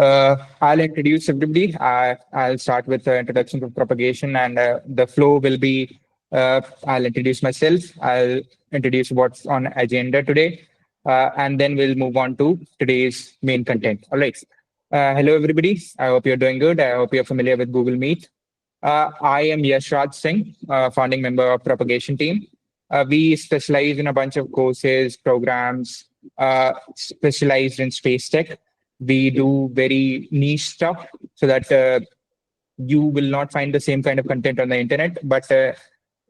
I'll introduce everybody. I'll start with the introduction of propagation, and the flow will be I'll introduce myself, I'll introduce what's on agenda today, and then we'll move on to today's main content. All right. Hello, everybody. I hope you're doing good. I hope you're familiar with Google Meet. I am Yashraj Singh, founding member of Propagation team. We specialize in a bunch of courses, programs, specialized in space tech. We do very niche stuff so that you will not find the same kind of content on the internet, but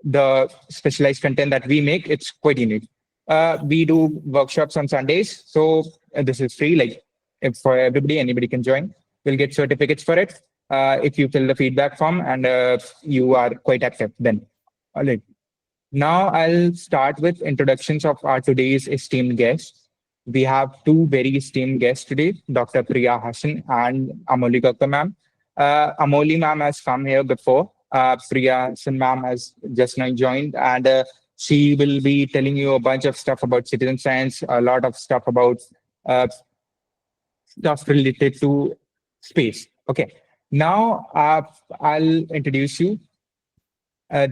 the specialized content that we make, it's quite unique. We do workshops on Sundays, so this is free. Like, if for everybody, anybody can join. We'll get certificates for it if you fill the feedback form and you are quite active. Then, all right. Now I'll start with introductions of our today's esteemed guests. We have two very esteemed guests today, Dr. Priya Hassan and Amoli Kakkar ma'am. Amoli ma'am has come here before. Priya Hassan ma'am has just now joined, and she will be telling you a bunch of stuff about citizen science, a lot of stuff about uh, stuff related to space. Okay. Now I'll introduce you.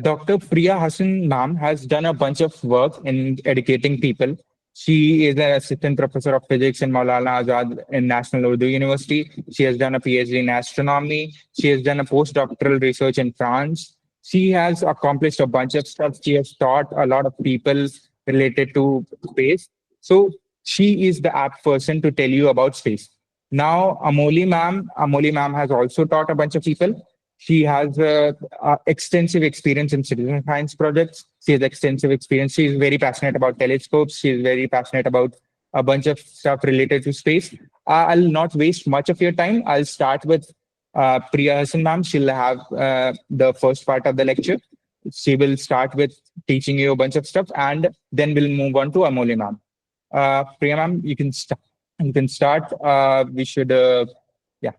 Dr. Priya Hassan ma'am has done a bunch of work in educating people. She is an assistant professor of physics in Maulana Azad in National Urdu University. She has done a PhD in astronomy. She has done a postdoctoral research in France. She has accomplished a bunch of stuff. She has taught a lot of people related to space. So she is the apt person to tell you about space. Now, Amoli ma'am has also taught a bunch of people. She has extensive experience in citizen science projects. She has extensive experience. She is very passionate about telescopes. She is very passionate about a bunch of stuff related to space. I'll not waste much of your time. I'll start with Priya Hassan ma'am. She'll have the first part of the lecture. She will start with teaching you a bunch of stuff, and then we'll move on to Amoli ma'am. Priya ma'am, you can start. You can start. We should, yeah,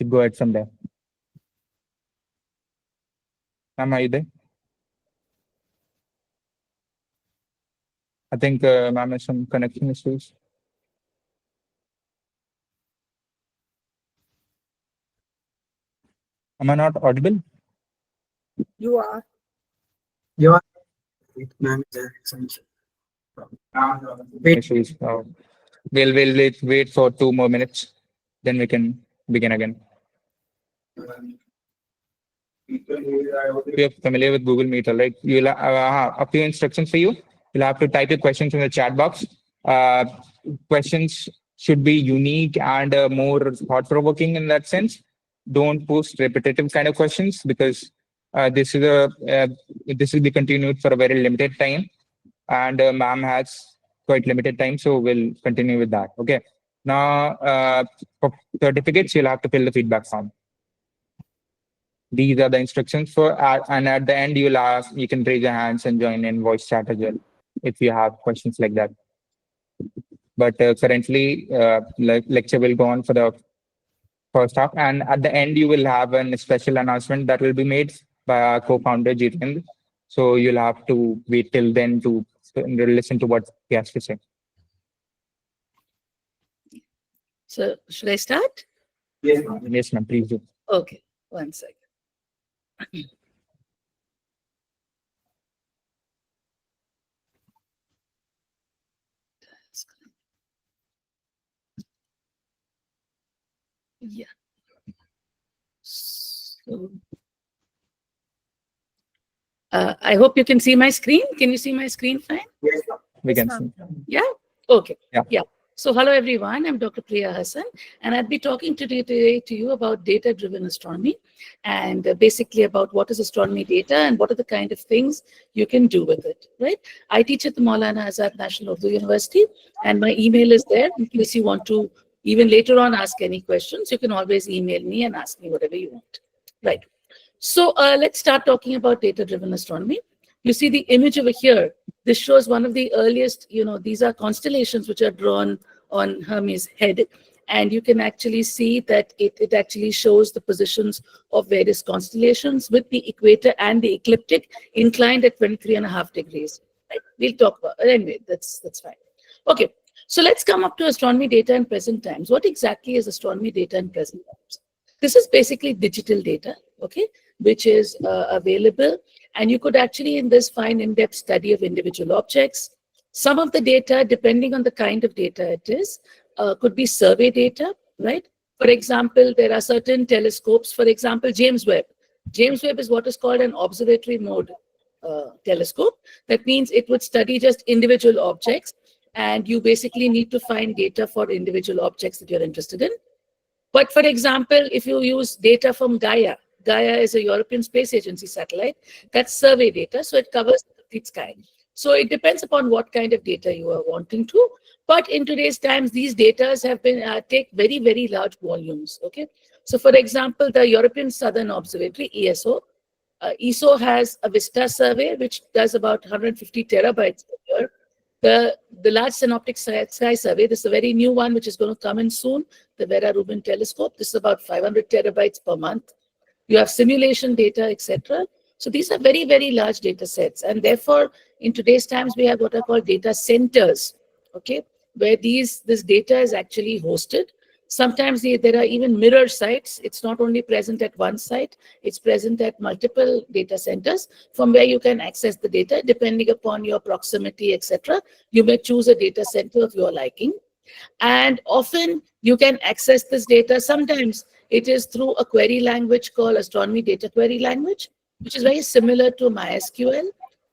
go ahead from there. Ma'am, are you there? I think ma'am has some connection issues. Am I not audible? You are. You are. Ma'am, Wait. Issues. We'll wait for 2 more minutes, then we can begin again. If you're familiar with Google Meet, right? You'll a few instructions for you. You'll have to type your questions in the chat box. Questions should be unique and more thought-provoking in that sense. Don't post repetitive kind of questions, because this will be continued for a very limited time, and ma'am has quite limited time, so we'll continue with that. Okay. Now, for certificates, you'll have to fill the feedback form. These are the instructions for, and at the end, you can raise your hands and join in voice chat as well if you have questions like that. But currently, lecture will go on for the first half, and at the end, you will have a special announcement that will be made by our co-founder Jitendra. So you'll have to wait till then to listen to what he has to say. So should I start? Yes, ma'am. Yes, ma'am. Please do. Okay, 1 second. Yeah. So, I hope you can see my screen. Can you see my screen fine? Yes, ma'am. We Yes, can ma'am. see. Yeah. Okay. Yeah. So hello everyone, I'm Dr. Priya Hassan, and I'll be talking today to you about data-driven astronomy, and basically about what is astronomy data and what are the kind of things you can do with it, right? I teach at the Maulana Azad National Urdu University, and my email is there in case you want to even later on ask any questions. You can always email me and ask me whatever you want, right? So let's start talking about data-driven astronomy. You see the image over here. This shows one of the earliest, these are constellations which are drawn on Hermes' head. And you can actually see that it actually shows the positions of various constellations with the equator and the ecliptic inclined at 23.5 degrees. Right? We'll talk about it. Anyway, that's fine. Okay. So let's come up to astronomy data in present times. What exactly is astronomy data in present times? This is basically digital data, okay, which is available. And you could actually in this find in-depth study of individual objects. Some of the data, depending on the kind of data it is, could be survey data, right? For example, there are certain telescopes, for example, James Webb. James Webb is what is called an observatory mode telescope. That means it would study just individual objects, and you basically need to find data for individual objects that you're interested in. But for example, if you use data from Gaia, Gaia is a European Space Agency satellite, that's survey data, so it covers the complete sky. So it depends upon what kind of data you are wanting to. But in today's times, these data have been take very, very large volumes. Okay. So for example, the European Southern Observatory, ESO has a VISTA survey, which does about 150 terabytes per year. The Large Synoptic Sky Survey, this is a very new one, which is going to come in soon, the Vera Rubin Telescope. This is about 500 terabytes per month. You have simulation data, etc. So these are very, very large data sets. And therefore, in today's times, we have what are called data centers, okay, where this data is actually hosted. Sometimes there are even mirror sites. It's not only present at one site, it's present at multiple data centers from where you can access the data depending upon your proximity, etc. You may choose a data center of your liking. And often you can access this data. Sometimes it is through a query language called Astronomy Data Query Language, which is very similar to MySQL.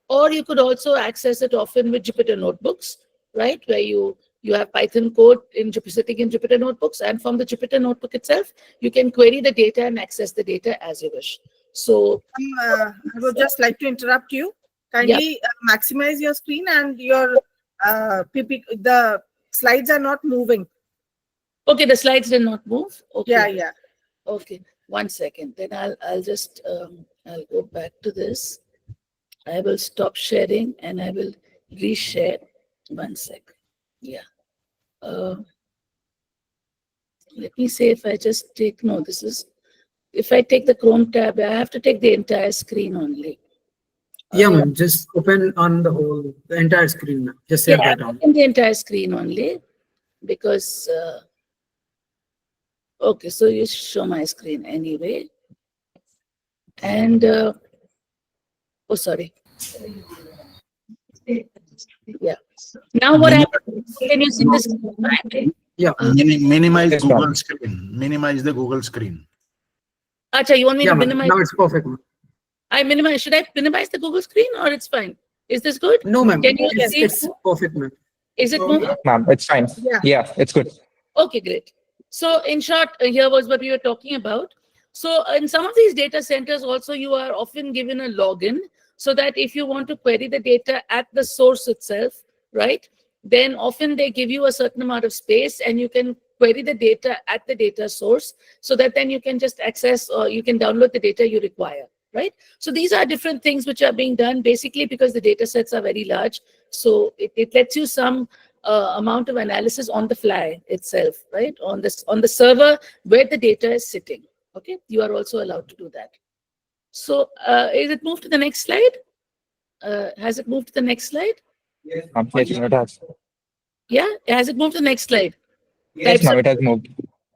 Or you could also access it often with Jupyter Notebooks, right? Where you have Python code sitting in Jupyter Notebooks. And from the Jupyter Notebook itself, you can query the data and access the data as you wish. So I would just like to interrupt you. Kindly maximize your screen and your the slides are not moving. okay, the slides did not move. Okay. Yeah. Okay, 1 second. Then I'll just I'll go back to this. I will stop sharing and I will reshare. 1 sec. Yeah. Let me say if I just take, no, this is, if I take the Chrome tab, I have to take the entire screen only. Yeah, ma'am. Just open on the entire screen, ma'am. Just save that on. In the entire screen only because, okay, so you show my screen anyway. And, oh, sorry. Yeah. Now what happens? Can you see this? Yeah. Minimize Yes, Google ma'am. screen. Minimize the Google screen. Acha, you want me Yeah, to ma'am. minimize? Now it's perfect, ma'am. I minimize. Should I minimize the Google screen or it's fine? Is this good? No, ma'am. Can you see? It's perfect, ma'am. Is it moving? Ma'am, it's fine. Yeah. Yeah, it's good. Okay, great. So in short, here was what we were talking about. So in some of these data centers also, you are often given a login so that if you want to query the data at the source itself, right, then often they give you a certain amount of space and you can query the data at the data source so that then you can just access or you can download the data you require, right? So these are different things which are being done basically because the data sets are very large. So it lets you some amount of analysis on the fly itself, right? On the server where the data is sitting. Okay, you are also allowed to do that. So is it moved to the next slide? Has it moved to the next slide? Yes, it has. Yeah, has it moved to the next slide? Yes, Types ma'am, of- it has moved.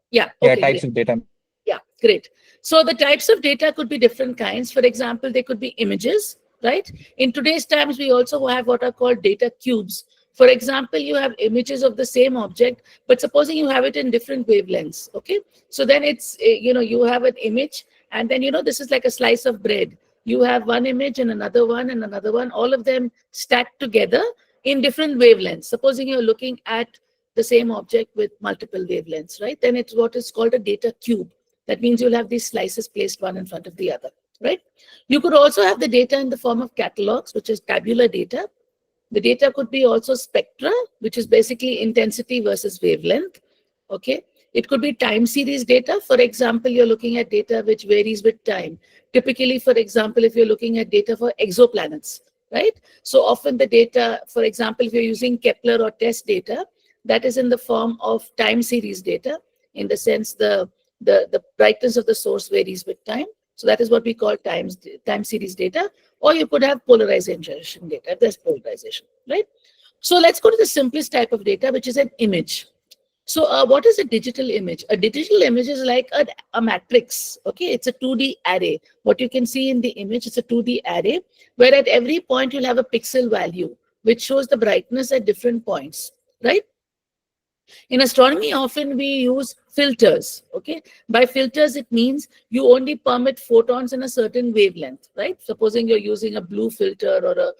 Yeah, Yeah, okay, types great. of data. Yeah, great. So the types of data could be different kinds. For example, they could be images, right? In today's times, we also have what are called data cubes. For example, you have images of the same object, but supposing you have it in different wavelengths, okay? So then it's, you have an image, and then, this is like a slice of bread. You have one image and another one, all of them stacked together in different wavelengths. Supposing you're looking at the same object with multiple wavelengths, right? Then it's what is called a data cube. That means you'll have these slices placed one in front of the other, right? You could also have the data in the form of catalogs, which is tabular data. The data could be also spectra, which is basically intensity versus wavelength, okay? It could be time series data. For example, you're looking at data which varies with time. Typically, for example, if you're looking at data for exoplanets, right? So often the data, for example, if you're using Kepler or TESS data, that is in the form of time series data, in the sense the brightness of the source varies with time. So that is what we call time series data. Or you could have polarization data, if there's polarization, right? So let's go to the simplest type of data, which is an image. So what is a digital image? A digital image is like a matrix. Okay, it's a 2D array. What you can see in the image is a 2D array, where at every point you'll have a pixel value, which shows the brightness at different points, right? In astronomy, often we use filters. Okay, by filters, it means you only permit photons in a certain wavelength, right? Supposing you're using a blue filter or a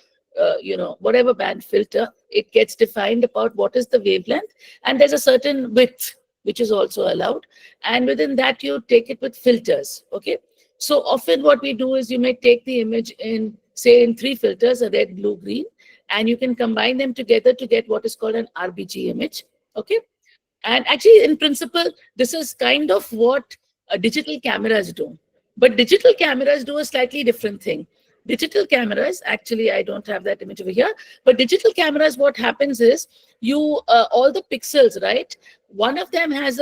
whatever band filter, it gets defined about what is the wavelength, and there's a certain width which is also allowed, and within that you take it with filters. Okay, so often what we do is you may take the image in, say, in 3 filters, a red, blue, green, and you can combine them together to get what is called an RBG image. Okay, and actually, in principle, this is kind of what digital cameras do. But digital cameras do a slightly different thing. Digital cameras, actually, I don't have that image over here, but digital cameras, what happens is all the pixels, right? One of them has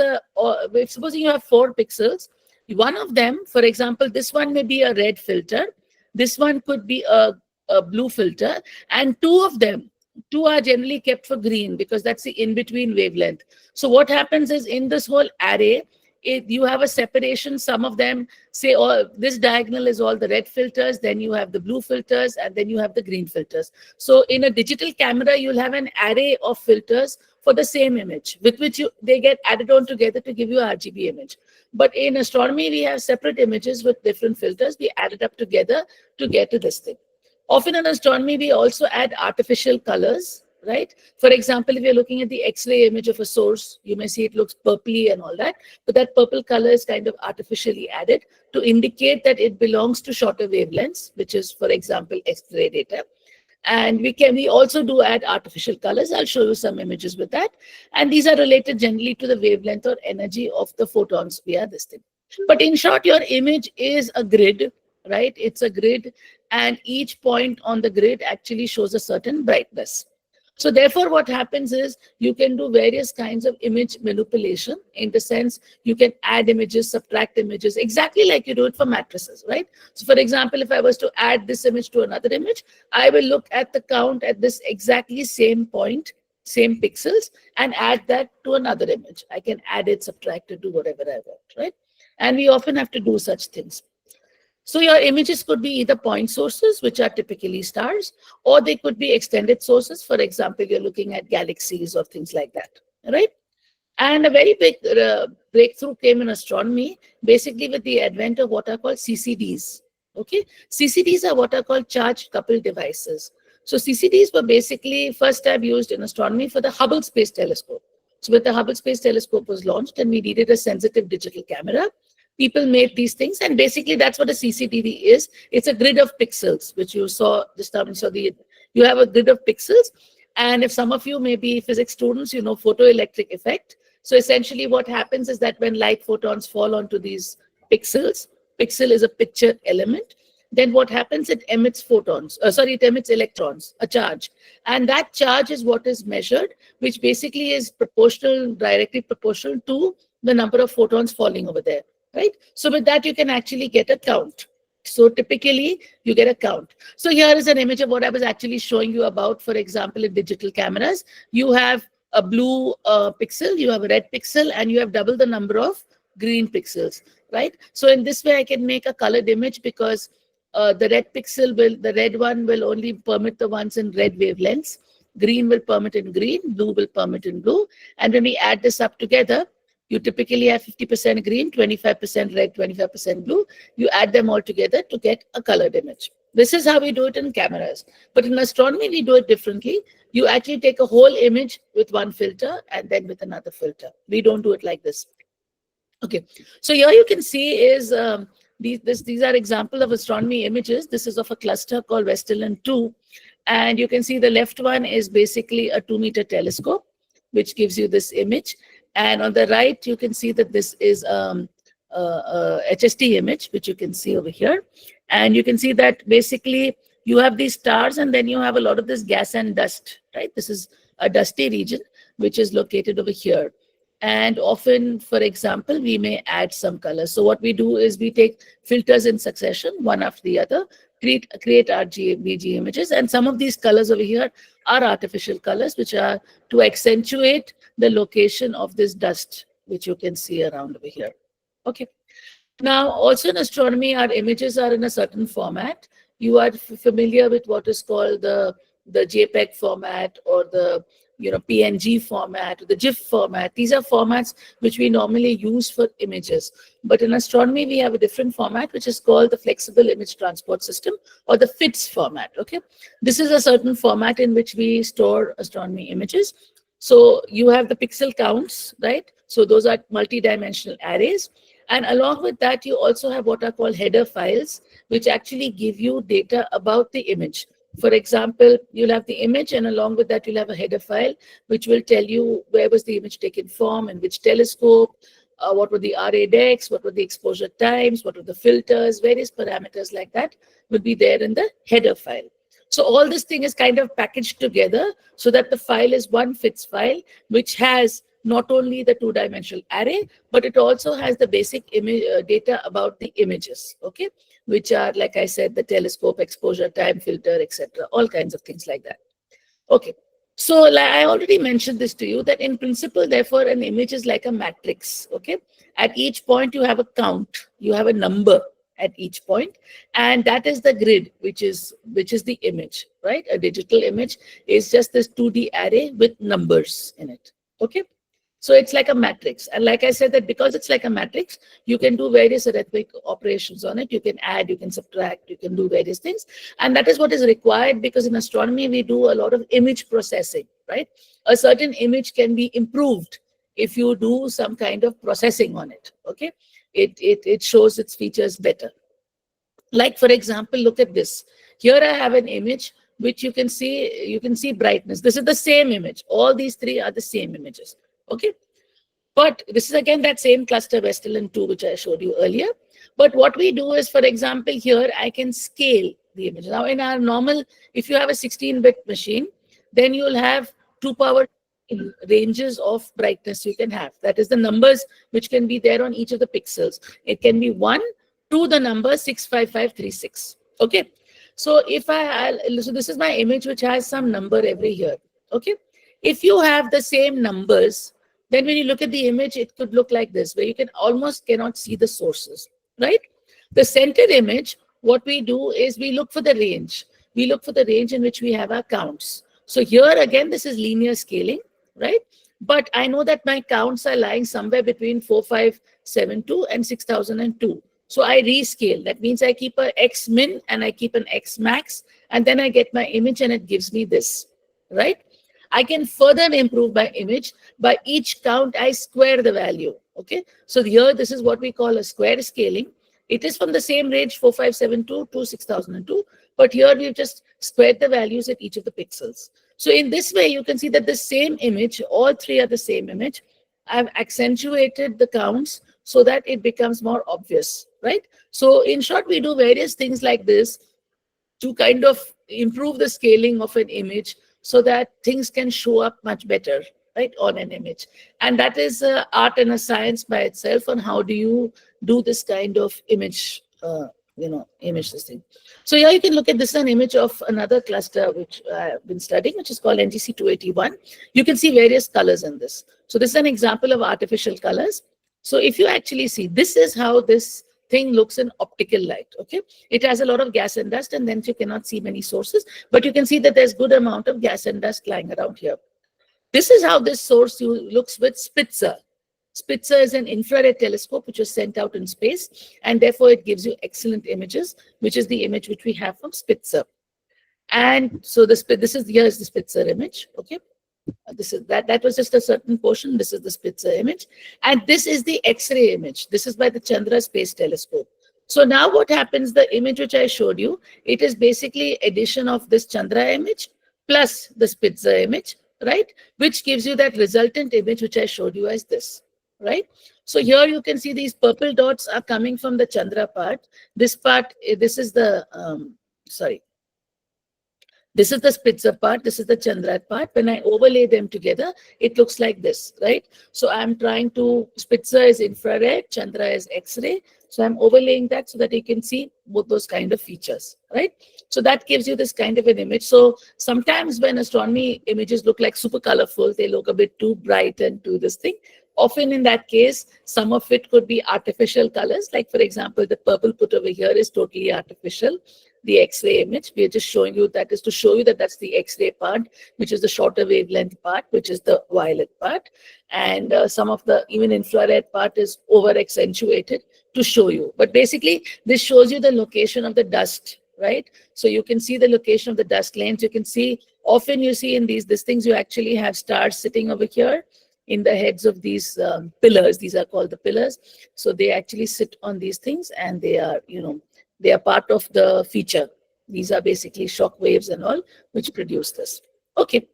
supposing you have 4 pixels, one of them, for example, this one may be a red filter, this one could be a blue filter, and two are generally kept for green because that's the in-between wavelength. So what happens is in this whole array, you have a separation. Some of them say, oh, this diagonal is all the red filters, then you have the blue filters, and then you have the green filters. So in a digital camera, you'll have an array of filters for the same image, with which they get added on together to give you a RGB image. But in astronomy, we have separate images with different filters. We add it up together to get to this thing. Often in astronomy, we also add artificial colors, right? For example, if you're looking at the X-ray image of a source, you may see it looks purpley and all that, but that purple color is kind of artificially added to indicate that it belongs to shorter wavelengths, which is, for example, X-ray data. And we also do add artificial colors. I'll show you some images with that. And these are related generally to the wavelength or energy of the photons via this thing. But in short, your image is a grid, right? It's a grid, and each point on the grid actually shows a certain brightness. So therefore, what happens is you can do various kinds of image manipulation, in the sense you can add images, subtract images, exactly like you do it for matrices, right? So for example, if I was to add this image to another image, I will look at the count at this exactly same point, same pixels, and add that to another image. I can add it, subtract it, do whatever I want, right? And we often have to do such things. So your images could be either point sources, which are typically stars, or they could be extended sources. For example, you're looking at galaxies or things like that, right? And a very big breakthrough came in astronomy, basically with the advent of what are called CCDs. Okay, CCDs are what are called charged coupled devices. So CCDs were basically first time used in astronomy for the Hubble Space Telescope. So when the Hubble Space Telescope was launched and we needed a sensitive digital camera, people made these things, and basically that's what a CCTV is. It's a grid of pixels, which you saw this time. So you have a grid of pixels, and if some of you may be physics students, you know photoelectric effect. So essentially what happens is that when light photons fall onto these pixels, pixel is a picture element, then what happens, it emits photons, it emits electrons, a charge. And that charge is what is measured, which basically is directly proportional to the number of photons falling over there, right? So with that, you can actually get a count. So typically, you get a count. So here is an image of what I was actually showing you about. For example, in digital cameras, you have a blue pixel, you have a red pixel, and you have double the number of green pixels, right? So in this way, I can make a colored image because the red one will only permit the ones in red wavelengths. Green will permit in green, blue will permit in blue. And when we add this up together, you typically have 50% green, 25% red, 25% blue. You add them all together to get a colored image. This is how we do it in cameras. But in astronomy, we do it differently. You actually take a whole image with one filter and then with another filter. We don't do it like this. Okay, so here you can see is these are example of astronomy images. This is of a cluster called Westerland 2. And you can see the left one is basically a 2-meter telescope, which gives you this image. And on the right, you can see that this is a HST image, which you can see over here. And you can see that basically you have these stars and then you have a lot of this gas and dust, right? This is a dusty region, which is located over here. And often, for example, we may add some color. So what we do is we take filters in succession, one after the other, create RGB images. And some of these colors over here are artificial colors, which are to accentuate the location of this dust, which you can see around over here. Okay. Now, also in astronomy, our images are in a certain format. You are familiar with what is called the JPEG format, or the PNG format, or the GIF format. These are formats which we normally use for images. But in astronomy, we have a different format, which is called the Flexible Image Transport System, or the FITS format. Okay, this is a certain format in which we store astronomy images. So you have the pixel counts, right? So those are multi-dimensional arrays. And along with that, you also have what are called header files, which actually give you data about the image. For example, you'll have the image, and along with that, you'll have a header file, which will tell you where was the image taken from, and which telescope, what were the RA decks, what were the exposure times, what were the filters, various parameters like that will be there in the header file. So all this thing is kind of packaged together so that the file is one FITS file, which has not only the two-dimensional array, but it also has the basic image data about the images, okay, which are, like I said, the telescope, exposure, time, filter, etc., all kinds of things like that. Okay, so like I already mentioned this to you, that in principle, therefore, an image is like a matrix, okay? At each point, you have a count, you have a number at each point, and that is the grid, which is the image, right? A digital image is just this 2D array with numbers in it, okay? So it's like a matrix. And like I said, that because it's like a matrix, you can do various arithmetic operations on it. You can add, you can subtract, you can do various things. And that is what is required, because in astronomy, we do a lot of image processing, right? A certain image can be improved if you do some kind of processing on it, okay? It shows its features better. Like, for example, look at this. Here I have an image which you can see brightness. This is the same image. All these three are the same images. Okay, but this is again that same cluster Westerlin 2, which I showed you earlier. But what we do is, for example, here I can scale the image. Now, in our normal, if you have a 16-bit machine, then you'll have 2 power ranges of brightness you can have. That is the numbers which can be there on each of the pixels. It can be 1 to the number 65536. Okay, so so this is my image which has some number every here. Okay, if you have the same numbers, then when you look at the image, it could look like this, where you cannot see the sources, right? The center image, what we do is we look for the range. We look for the range in which we have our counts. So here again, this is linear scaling, right? But I know that my counts are lying somewhere between 4572 and 6002. So I rescale. That means I keep a X min and I keep an X max, and then I get my image and it gives me this, right? I can further improve my image. By each count, I square the value. Okay, so here this is what we call a square scaling. It is from the same range 4572 to 6002, but here we've just squared the values at each of the pixels. So in this way, you can see that the same image, all three are the same image. I've accentuated the counts so that it becomes more obvious, right? So in short, we do various things like this to kind of improve the scaling of an image so that things can show up much better, right, on an image. And that is art and a science by itself on how do you do this kind of image, image this thing. So here you can look at this, an image of another cluster which I've been studying, which is called NGC 281. You can see various colors in this. So this is an example of artificial colors. So if you actually see, this is how this thing looks in optical light. Okay, it has a lot of gas and dust, and then you cannot see many sources, but you can see that there's good amount of gas and dust lying around here. This is how this source looks with Spitzer. Spitzer is an infrared telescope which was sent out in space, and therefore it gives you excellent images, which is the image which we have from Spitzer. And so here is the Spitzer image. Okay, this is that was just a certain portion. This is the Spitzer image, and this is the X-ray image. This is by the Chandra Space Telescope. So now what happens, the image which I showed you, it is basically addition of this Chandra image plus the Spitzer image, right? Which gives you that resultant image which I showed you as this, right? So here you can see these purple dots are coming from the Chandra part. This part, this is the, This is the Spitzer part, this is the Chandra part. When I overlay them together, it looks like this, right? So I'm trying to, Spitzer is infrared, Chandra is X-ray. So I'm overlaying that so that you can see both those kind of features, right? So that gives you this kind of an image. So sometimes when astronomy images look like super colorful, they look a bit too bright and too this thing. Often in that case, some of it could be artificial colors. Like for example, the purple put over here is totally artificial. The X-ray image, we are just showing you that is to show you that that's the X-ray part, which is the shorter wavelength part, which is the violet part. And some of the even infrared part is over accentuated to show you. But basically, this shows you the location of the dust, right? So you can see the location of the dust lanes. You can see, often you see in these things, you actually have stars sitting over here in the heads of these pillars. These are called the pillars. So they actually sit on these things, and they are, they are part of the feature. These are basically shock waves and all, which produce this. Okay.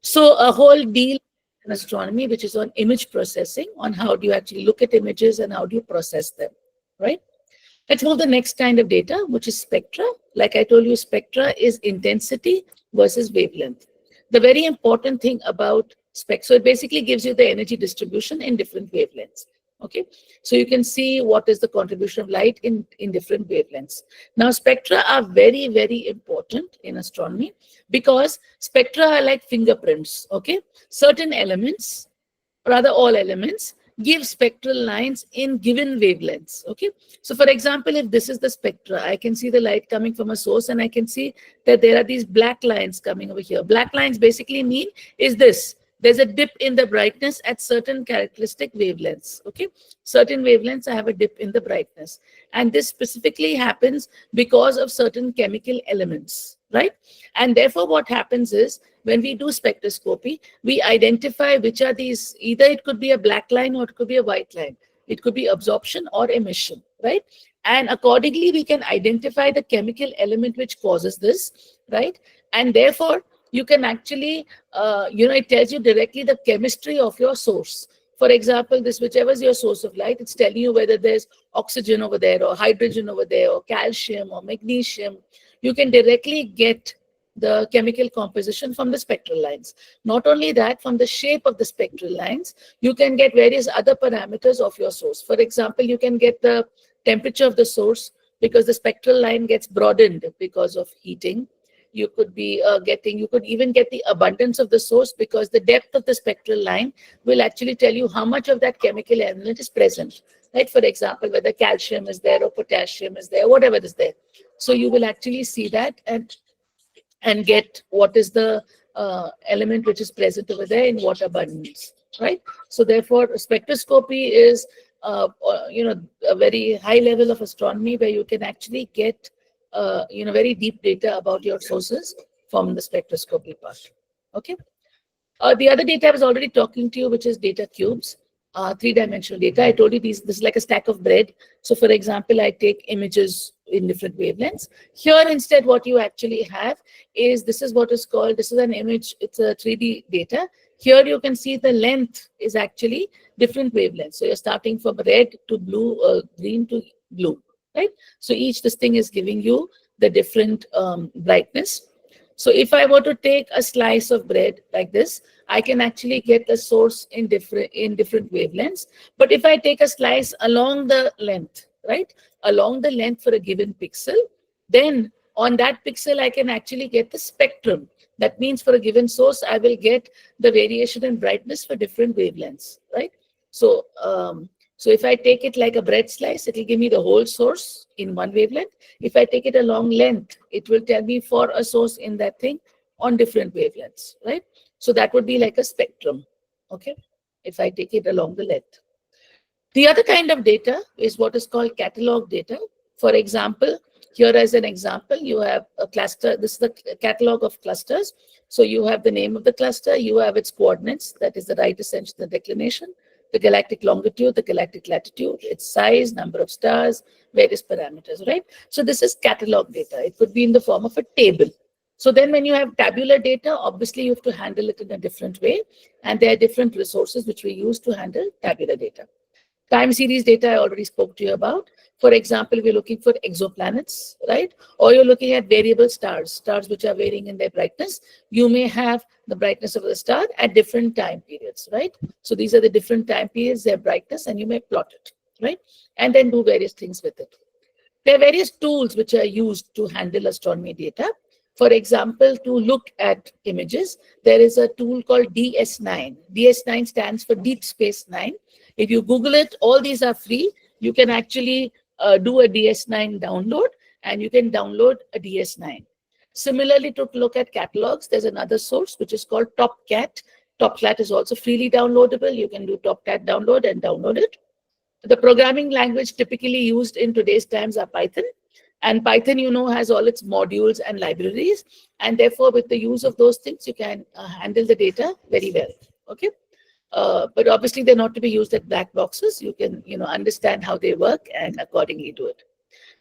So a whole deal in astronomy, which is on image processing, on how do you actually look at images and how do you process them, right? Let's move to the next kind of data, which is spectra. Like I told you, spectra is intensity versus wavelength. The very important thing about spectra, so it basically gives you the energy distribution in different wavelengths. Okay, so you can see what is the contribution of light in different wavelengths. Now, spectra are very, very important in astronomy because spectra are like fingerprints. Okay, certain elements, rather all elements, give spectral lines in given wavelengths. Okay, so for example, if this is the spectra, I can see the light coming from a source, and I can see that there are these black lines coming over here. Black lines basically mean is this. There's a dip in the brightness at certain characteristic wavelengths. Okay, certain wavelengths I have a dip in the brightness, and this specifically happens because of certain chemical elements, right? And therefore, what happens is when we do spectroscopy, we identify which are these. Either it could be a black line or it could be a white line. It could be absorption or emission, right? And accordingly, we can identify the chemical element which causes this, right? And therefore, you can actually, it tells you directly the chemistry of your source. For example, this, whichever is your source of light, it's telling you whether there's oxygen over there or hydrogen over there or calcium or magnesium. You can directly get the chemical composition from the spectral lines. Not only that, from the shape of the spectral lines, you can get various other parameters of your source. For example, you can get the temperature of the source because the spectral line gets broadened because of heating. You could be you could even get the abundance of the source because the depth of the spectral line will actually tell you how much of that chemical element is present. Right? For example, whether calcium is there or potassium is there, whatever is there. So you will actually see that and get what is the element which is present over there in what abundance, right? So therefore, spectroscopy is, a very high level of astronomy where you can actually get, very deep data about your sources from the spectroscopy part. Okay. The other data I was already talking to you, which is data cubes, three-dimensional data. I told you this is like a stack of bread. So for example, I take images in different wavelengths. Here instead, what you actually have is, this is what is called, this is an image, it's a 3D data. Here you can see the length is actually different wavelengths. So you're starting from red to blue, green to blue, right? So this thing is giving you the different brightness. So if I were to take a slice of bread like this, I can actually get the source in different wavelengths. But if I take a slice along the length, right, along the length for a given pixel, then on that pixel, I can actually get the spectrum. That means for a given source, I will get the variation in brightness for different wavelengths, right? So, so if I take it like a bread slice, it will give me the whole source in one wavelength. If I take it a long length, it will tell me for a source in that thing on different wavelengths, right? So that would be like a spectrum, okay, if I take it along the length. The other kind of data is what is called catalog data. For example, here as an example, you have a cluster. This is the catalog of clusters. So you have the name of the cluster, you have its coordinates, that is the right ascension, the declination, the galactic longitude, the galactic latitude, its size, number of stars, various parameters, right? So this is catalog data. It could be in the form of a table. So then when you have tabular data, obviously you have to handle it in a different way. And there are different resources which we use to handle tabular data. Time series data I already spoke to you about. For example, we're looking for exoplanets, right? Or you're looking at variable stars, stars which are varying in their brightness. You may have the brightness of the star at different time periods, right? So these are the different time periods, their brightness, and you may plot it, right? And then do various things with it. There are various tools which are used to handle astronomy data. For example, to look at images, there is a tool called DS9. DS9 stands for Deep Space Nine. If you Google it, all these are free. You can actually do a DS9 download, and you can download a DS9. Similarly, to look at catalogs, there's another source which is called TopCat. TopCat is also freely downloadable. You can do TopCat download and download it. The programming language typically used in today's times are Python. And Python, you know, has all its modules and libraries. And therefore, with the use of those things, you can handle the data very well. Okay. But obviously, they're not to be used as black boxes. You can, understand how they work and accordingly do it.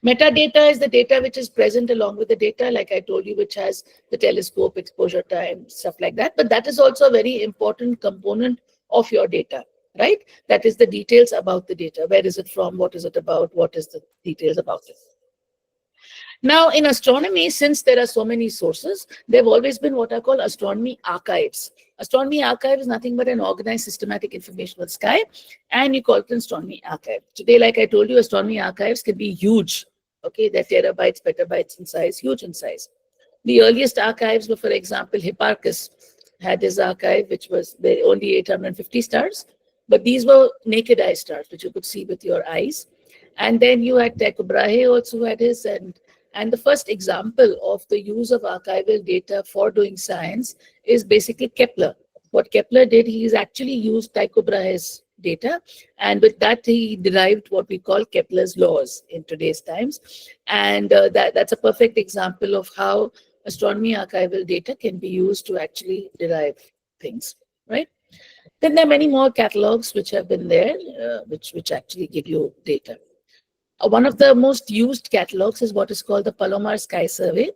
Metadata is the data which is present along with the data, like I told you, which has the telescope, exposure time, stuff like that. But that is also a very important component of your data, right? That is the details about the data. Where is it from? What is it about? What is the details about it? Now, in astronomy, since there are so many sources, there have always been what are called astronomy archives. Astronomy archive is nothing but an organized systematic informational sky, and you call it an astronomy archive. Today, like I told you, astronomy archives can be huge. Okay, they're terabytes, petabytes in size, huge in size. The earliest archives were, for example, Hipparchus had his archive, which was only 850 stars, but these were naked eye stars, which you could see with your eyes. And then you had Tycho Brahe also had his, and the first example of the use of archival data for doing science is basically Kepler. What Kepler did, he's actually used Tycho Brahe's data, and with that he derived what we call Kepler's laws in today's times. And that's a perfect example of how astronomy archival data can be used to actually derive things, right? Then there are many more catalogs which have been there, which actually give you data. One of the most used catalogs is what is called the Palomar Sky Survey.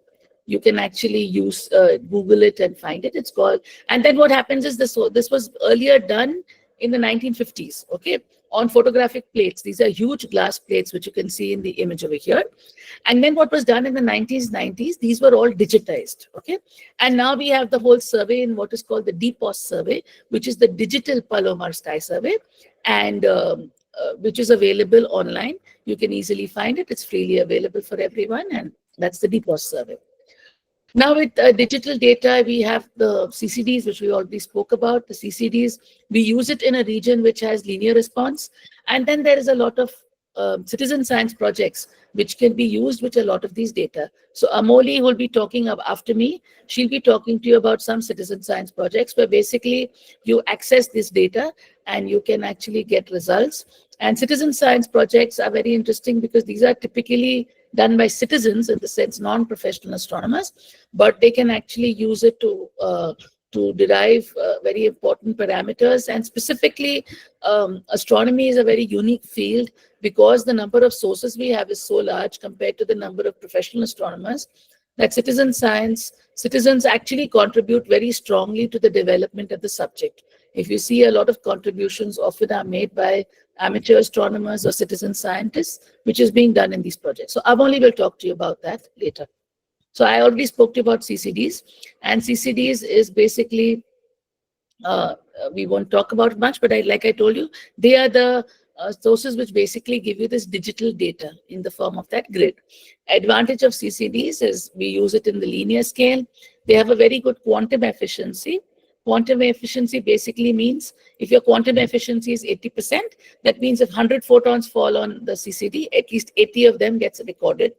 You can actually use Google it and find it. It's called, and then what happens is this was earlier done in the 1950s, okay, on photographic plates. These are huge glass plates, which you can see in the image over here. And then what was done in the 90s, these were all digitized, okay? And now we have the whole survey in what is called the DPOS survey, which is the Digital Palomar Sky Survey, and which is available online. You can easily find it. It's freely available for everyone, and that's the DPOS survey. Now with digital data, we have the CCDs, which we already spoke about. The CCDs, we use it in a region which has linear response. And then there is a lot of citizen science projects which can be used with a lot of these data. So Amoli will be talking after me. She'll be talking to you about some citizen science projects where basically you access this data and you can actually get results. And citizen science projects are very interesting because these are typically done by citizens, in the sense non-professional astronomers, but they can actually use it to derive very important parameters. And specifically, astronomy is a very unique field because the number of sources we have is so large compared to the number of professional astronomers, that citizens actually contribute very strongly to the development of the subject. If you see, a lot of contributions often are made by amateur astronomers or citizen scientists, which is being done in these projects. So Amoli will talk to you about that later. So I already spoke to you about CCDs, and CCDs is basically, we won't talk about much, but like I told you, they are the sources which basically give you this digital data in the form of that grid. Advantage of CCDs is we use it in the linear scale. They have a very good quantum efficiency. Quantum efficiency basically means if your quantum efficiency is 80%, that means if 100 photons fall on the CCD, at least 80 of them gets recorded.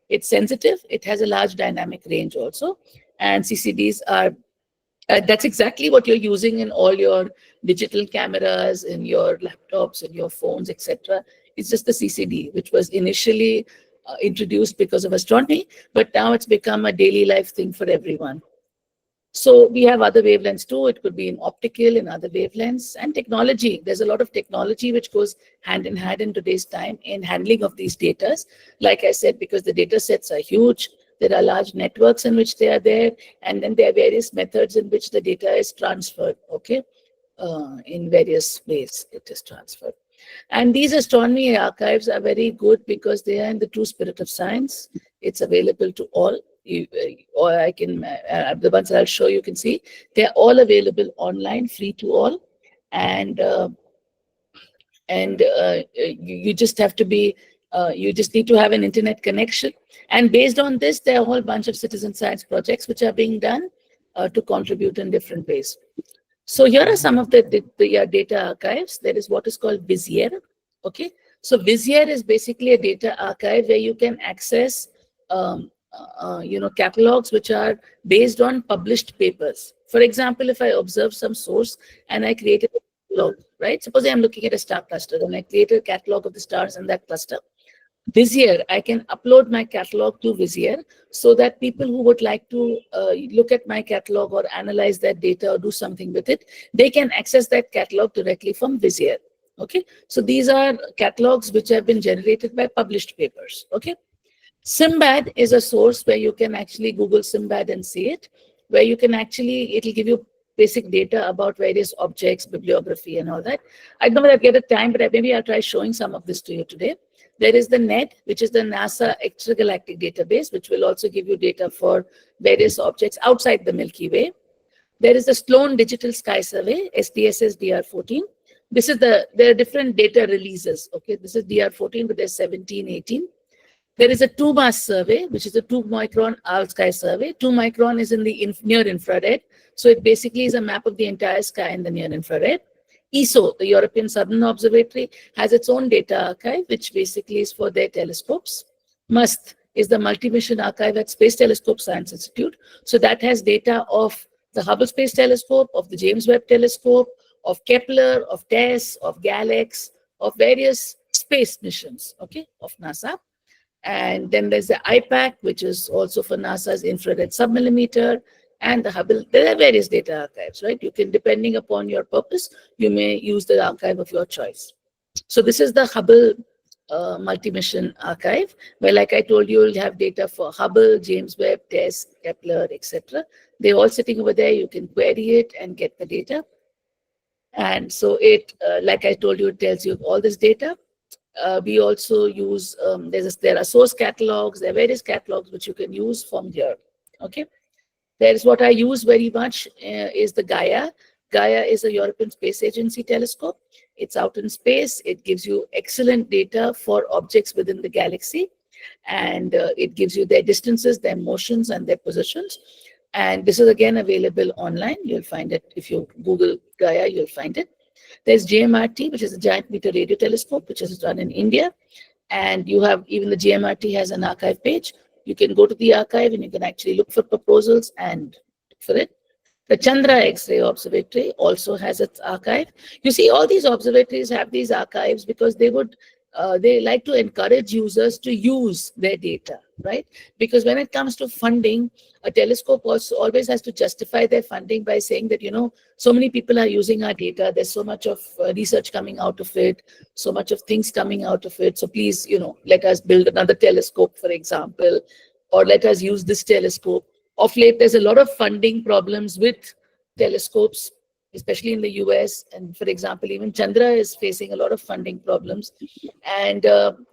It's sensitive. It has a large dynamic range also. And CCDs are, that's exactly what you're using in all your digital cameras, in your laptops, in your phones, etc. It's just the CCD, which was initially introduced because of astronomy, but now it's become a daily life thing for everyone. So we have other wavelengths too. It could be in optical and other wavelengths, and technology. There's a lot of technology which goes hand in hand in today's time in handling of these data. Like I said, because the data sets are huge, there are large networks in which they are there, and then there are various methods in which the data is transferred, okay? In various ways it is transferred. And these astronomy archives are very good because they are in the true spirit of science. It's available to all. Or I can, the ones that I'll show you can see, they're all available online, free to all. And you just have to be, you just need to have an internet connection. And based on this, there are a whole bunch of citizen science projects which are being done to contribute in different ways. So here are some of the data archives. There is what is called Vizier. Okay, so Vizier is basically a data archive where you can access, catalogs which are based on published papers. For example, if I observe some source and I created a catalog, right? Suppose I'm looking at a star cluster and I create a catalog of the stars in that cluster. Vizier, I can upload my catalog to Vizier so that people who would like to look at my catalog or analyze that data or do something with it, they can access that catalog directly from Vizier. Okay, so these are catalogs which have been generated by published papers. Okay, Simbad is a source where you can actually Google Simbad and see it, where you can actually, it'll give you basic data about various objects, bibliography and all that. I don't know if I get a time, but maybe I'll try showing some of this to you today. There is the NED, which is the NASA Extragalactic Database, which will also give you data for various objects outside the Milky Way. There is the Sloan Digital Sky Survey, SDSS DR14. This is there are different data releases. Okay, this is DR14, but there's 17, 18. There is a 2-mass survey, which is a 2-micron owl sky survey. 2 micron is in the near infrared. So it basically is a map of the entire sky in the near infrared. ESO, the European Southern Observatory, has its own data archive, which basically is for their telescopes. MUST is the Multi-Mission Archive at Space Telescope Science Institute. So that has data of the Hubble Space Telescope, of the James Webb Telescope, of Kepler, of TESS, of GALEX, of various space missions, okay, of NASA. And then there's the IPAC, which is also for NASA's infrared submillimeter, and the Hubble. There are various data archives, right? You can, depending upon your purpose, you may use the archive of your choice. So this is the Hubble multi-mission archive, where, like I told you, you'll have data for Hubble, James Webb, TESS, Kepler, etc. They're all sitting over there. You can query it and get the data. And so it, like I told you, it tells you all this data. We also use, there are source catalogs, there are various catalogs which you can use from here. Okay. There is what I use very much is the Gaia. Gaia is a European Space Agency telescope. It's out in space. It gives you excellent data for objects within the galaxy. And it gives you their distances, their motions, and their positions. And this is again available online. You'll find it if you Google Gaia, you'll find it. There's GMRT, which is a Giant Meter Radio Telescope, which is done in India. And you have, even the GMRT has an archive page. You can go to the archive and you can actually look for proposals and look for it. The Chandra X-ray Observatory also has its archive. You see, all these observatories have these archives because they like to encourage users to use their data, right? Because when it comes to funding, a telescope also always has to justify their funding by saying that, you know, so many people are using our data. There's so much of research coming out of it, so much of things coming out of it. So please, you know, let us build another telescope, for example, or let us use this telescope. Of late, there's a lot of funding problems with telescopes, especially in the US. And for example, even Chandra is facing a lot of funding problems. And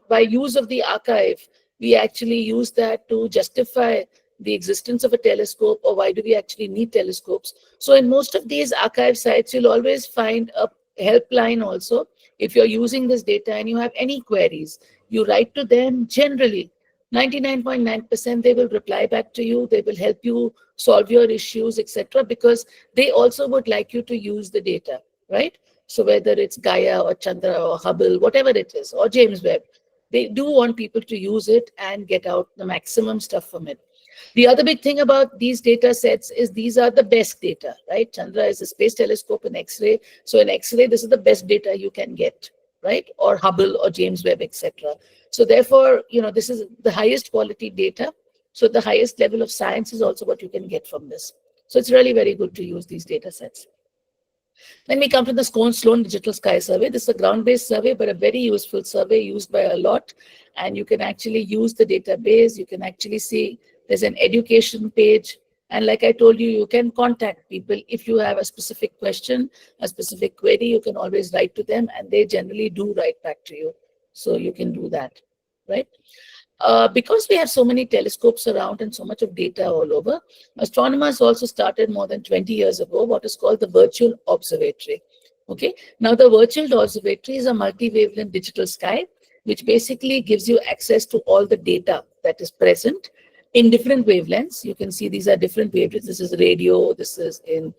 by use of the archive, we actually use that to justify the existence of a telescope, or why do we actually need telescopes. So in most of these archive sites, you'll always find a helpline also. If you're using this data and you have any queries, you write to them. Generally 99.9% they will reply back to you. They will help you solve your issues, etc., because they also would like you to use the data, right? So whether it's Gaia or Chandra or Hubble, whatever it is, or James Webb, they do want people to use it and get out the maximum stuff from it. The other big thing about these data sets is these are the best data, right? Chandra is a space telescope in X-ray. So in X-ray, this is the best data you can get, right? Or Hubble or James Webb, etc. So therefore, you know, this is the highest quality data. So the highest level of science is also what you can get from this. So it's really very good to use these data sets. Then we come to the Sloan Digital Sky Survey. This is a ground-based survey, but a very useful survey used by a lot. And you can actually use the database. You can actually see there's an education page. And like I told you, you can contact people. If you have a specific question, a specific query, you can always write to them, and they generally do write back to you. So you can do that, right? Because we have so many telescopes around and so much of data all over, astronomers also started more than 20 years ago what is called the virtual observatory. Okay, now the virtual observatory is a multi-wavelength digital sky, which basically gives you access to all the data that is present in different wavelengths. You can see these are different wavelengths. This is radio, this is in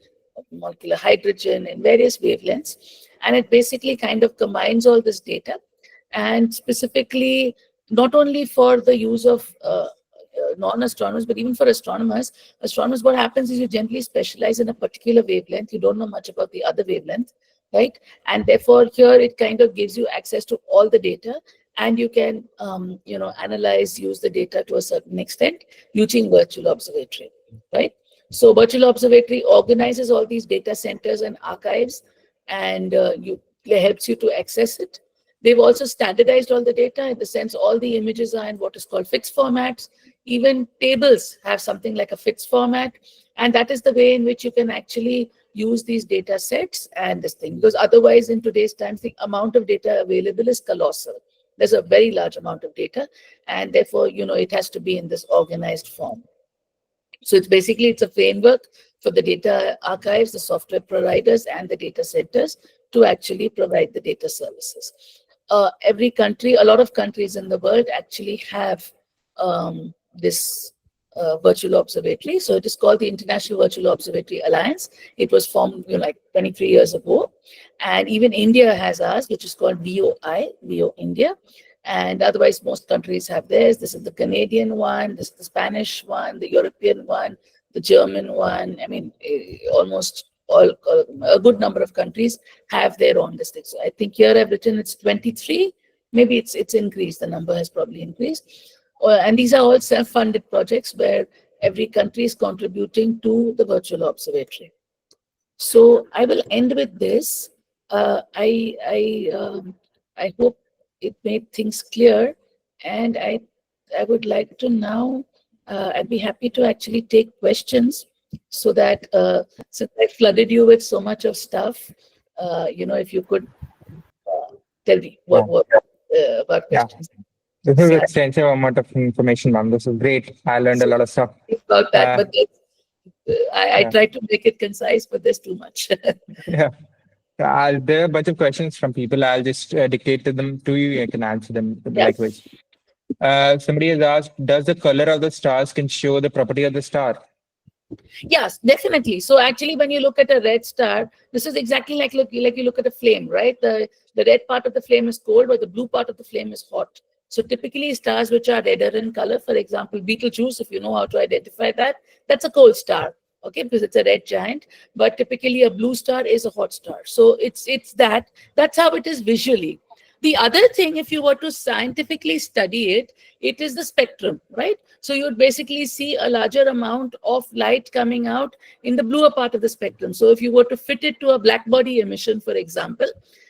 molecular hydrogen, in various wavelengths. And it basically kind of combines all this data, and specifically not only for the use of non-astronomers, but even for astronomers. Astronomers, what happens is you generally specialize in a particular wavelength. You don't know much about the other wavelength, right? And therefore here it kind of gives you access to all the data, and you can analyze, use the data to a certain extent using virtual observatory, right? So virtual observatory organizes all these data centers and archives, and helps you to access it. They've also standardized all the data in the sense all the images are in what is called fixed formats. Even tables have something like a fixed format. And that is the way in which you can actually use these data sets and this thing. Because otherwise, in today's times, the amount of data available is colossal. There's a very large amount of data. And therefore, it has to be in this organized form. So it's a framework for the data archives, the software providers, and the data centers to actually provide the data services. Every country, a lot of countries in the world actually have this virtual observatory. So it is called the International Virtual Observatory Alliance. It was formed like 23 years ago. And even India has ours, which is called VO India. And otherwise, most countries have theirs. This is the Canadian one, this is the Spanish one, the European one, the German one. I mean, almost all, a good number of countries have their own districts. So I think here I've written it's 23. Maybe it's increased. The number has probably increased. And these are all self-funded projects where every country is contributing to the virtual observatory. So I will end with this. I hope it made things clear, and I would like to now. I'd be happy to actually take questions, so that since I flooded you with so much of stuff, if you could tell me what about questions. This is extensive amount of information, ma'am. This is great. I learned a lot of stuff. About that, but I tried to make it concise, but there's too much. Yeah. There are a bunch of questions from people. I'll just dictate to them to you. You can answer them likewise. Somebody has asked, does the color of the stars can show the property of the star? Yes, definitely. So actually, when you look at a red star, this is exactly like you look at a flame, right? The red part of the flame is cold, but the blue part of the flame is hot. So typically stars which are redder in color, for example, Betelgeuse, if you know how to identify that, that's a cold star, okay, because it's a red giant. But typically a blue star is a hot star. So that's how it is visually. The other thing, if you were to scientifically study it, it is the spectrum, right? So you would basically see a larger amount of light coming out in the bluer part of the spectrum. So if you were to fit it to a black body emission, for example,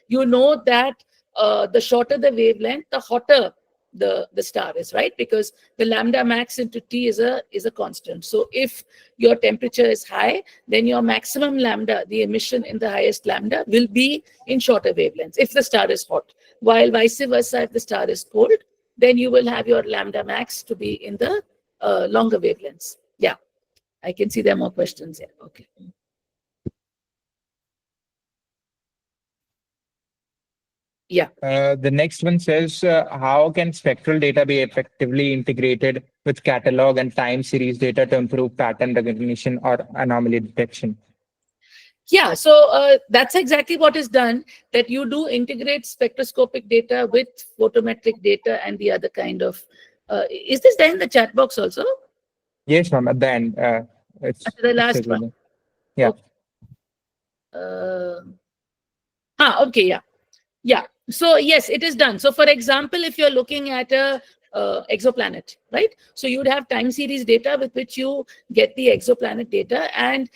you know that the shorter the wavelength, the hotter the star is, right? Because the lambda max into T is a constant. So if your temperature is high, then your maximum lambda, the emission in the highest lambda, will be in shorter wavelengths if the star is hot. While vice versa, if the star is cold, then you will have your lambda max to be in the longer wavelengths. Yeah, I can see there are more questions here. Okay. Yeah. The next one says, how can spectral data be effectively integrated with catalog and time series data to improve pattern recognition or anomaly detection? Yeah, so that's exactly what is done, that you do integrate spectroscopic data with photometric data and the other kind of. Is this there in the chat box also? Yes, ma'am. At the end, it's the last one. Yeah. Okay. Yeah. Yeah. So yes, it is done. So for example, if you're looking at a exoplanet, right? So you'd have time series data with which you get the exoplanet data, and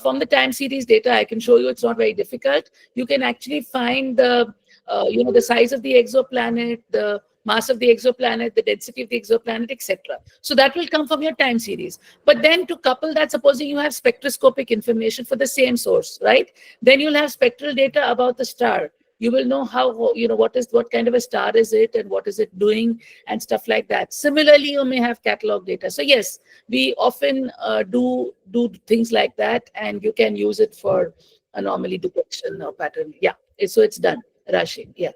from the time series data, I can show you it's not very difficult. You can actually find the the size of the exoplanet, the mass of the exoplanet, the density of the exoplanet, etc. So that will come from your time series. But then to couple that, supposing you have spectroscopic information for the same source, right? Then you'll have spectral data about the star. You will know how, what kind of a star is it and what is it doing and stuff like that. Similarly, you may have catalog data. So yes, we often do things like that, and you can use it for anomaly detection or pattern. Yeah, so it's done. Rashid, yeah.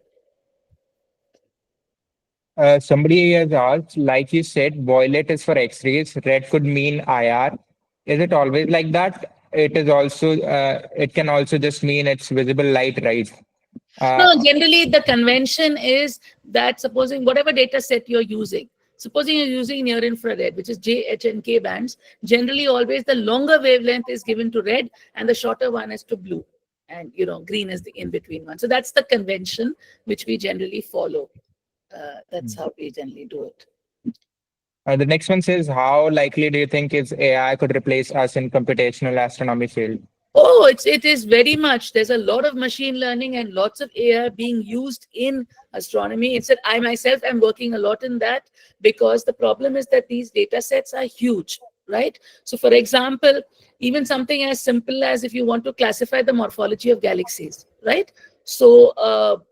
Somebody has asked, like you said, violet is for X-rays, red could mean IR. Is it always like that? It is also, it can also just mean it's visible light, right? No, generally the convention is that supposing whatever data set you're using, supposing you're using near infrared, which is J, H, and K bands, generally always the longer wavelength is given to red and the shorter one is to blue. And green is the in-between one. So that's the convention which we generally follow. That's how we generally do it. The next one says, how likely do you think is AI could replace us in computational astronomy field? Oh, it is very much. There's a lot of machine learning and lots of AI being used in astronomy. It's that I myself am working a lot in that, because the problem is that these data sets are huge, right? So for example, even something as simple as if you want to classify the morphology of galaxies, right? So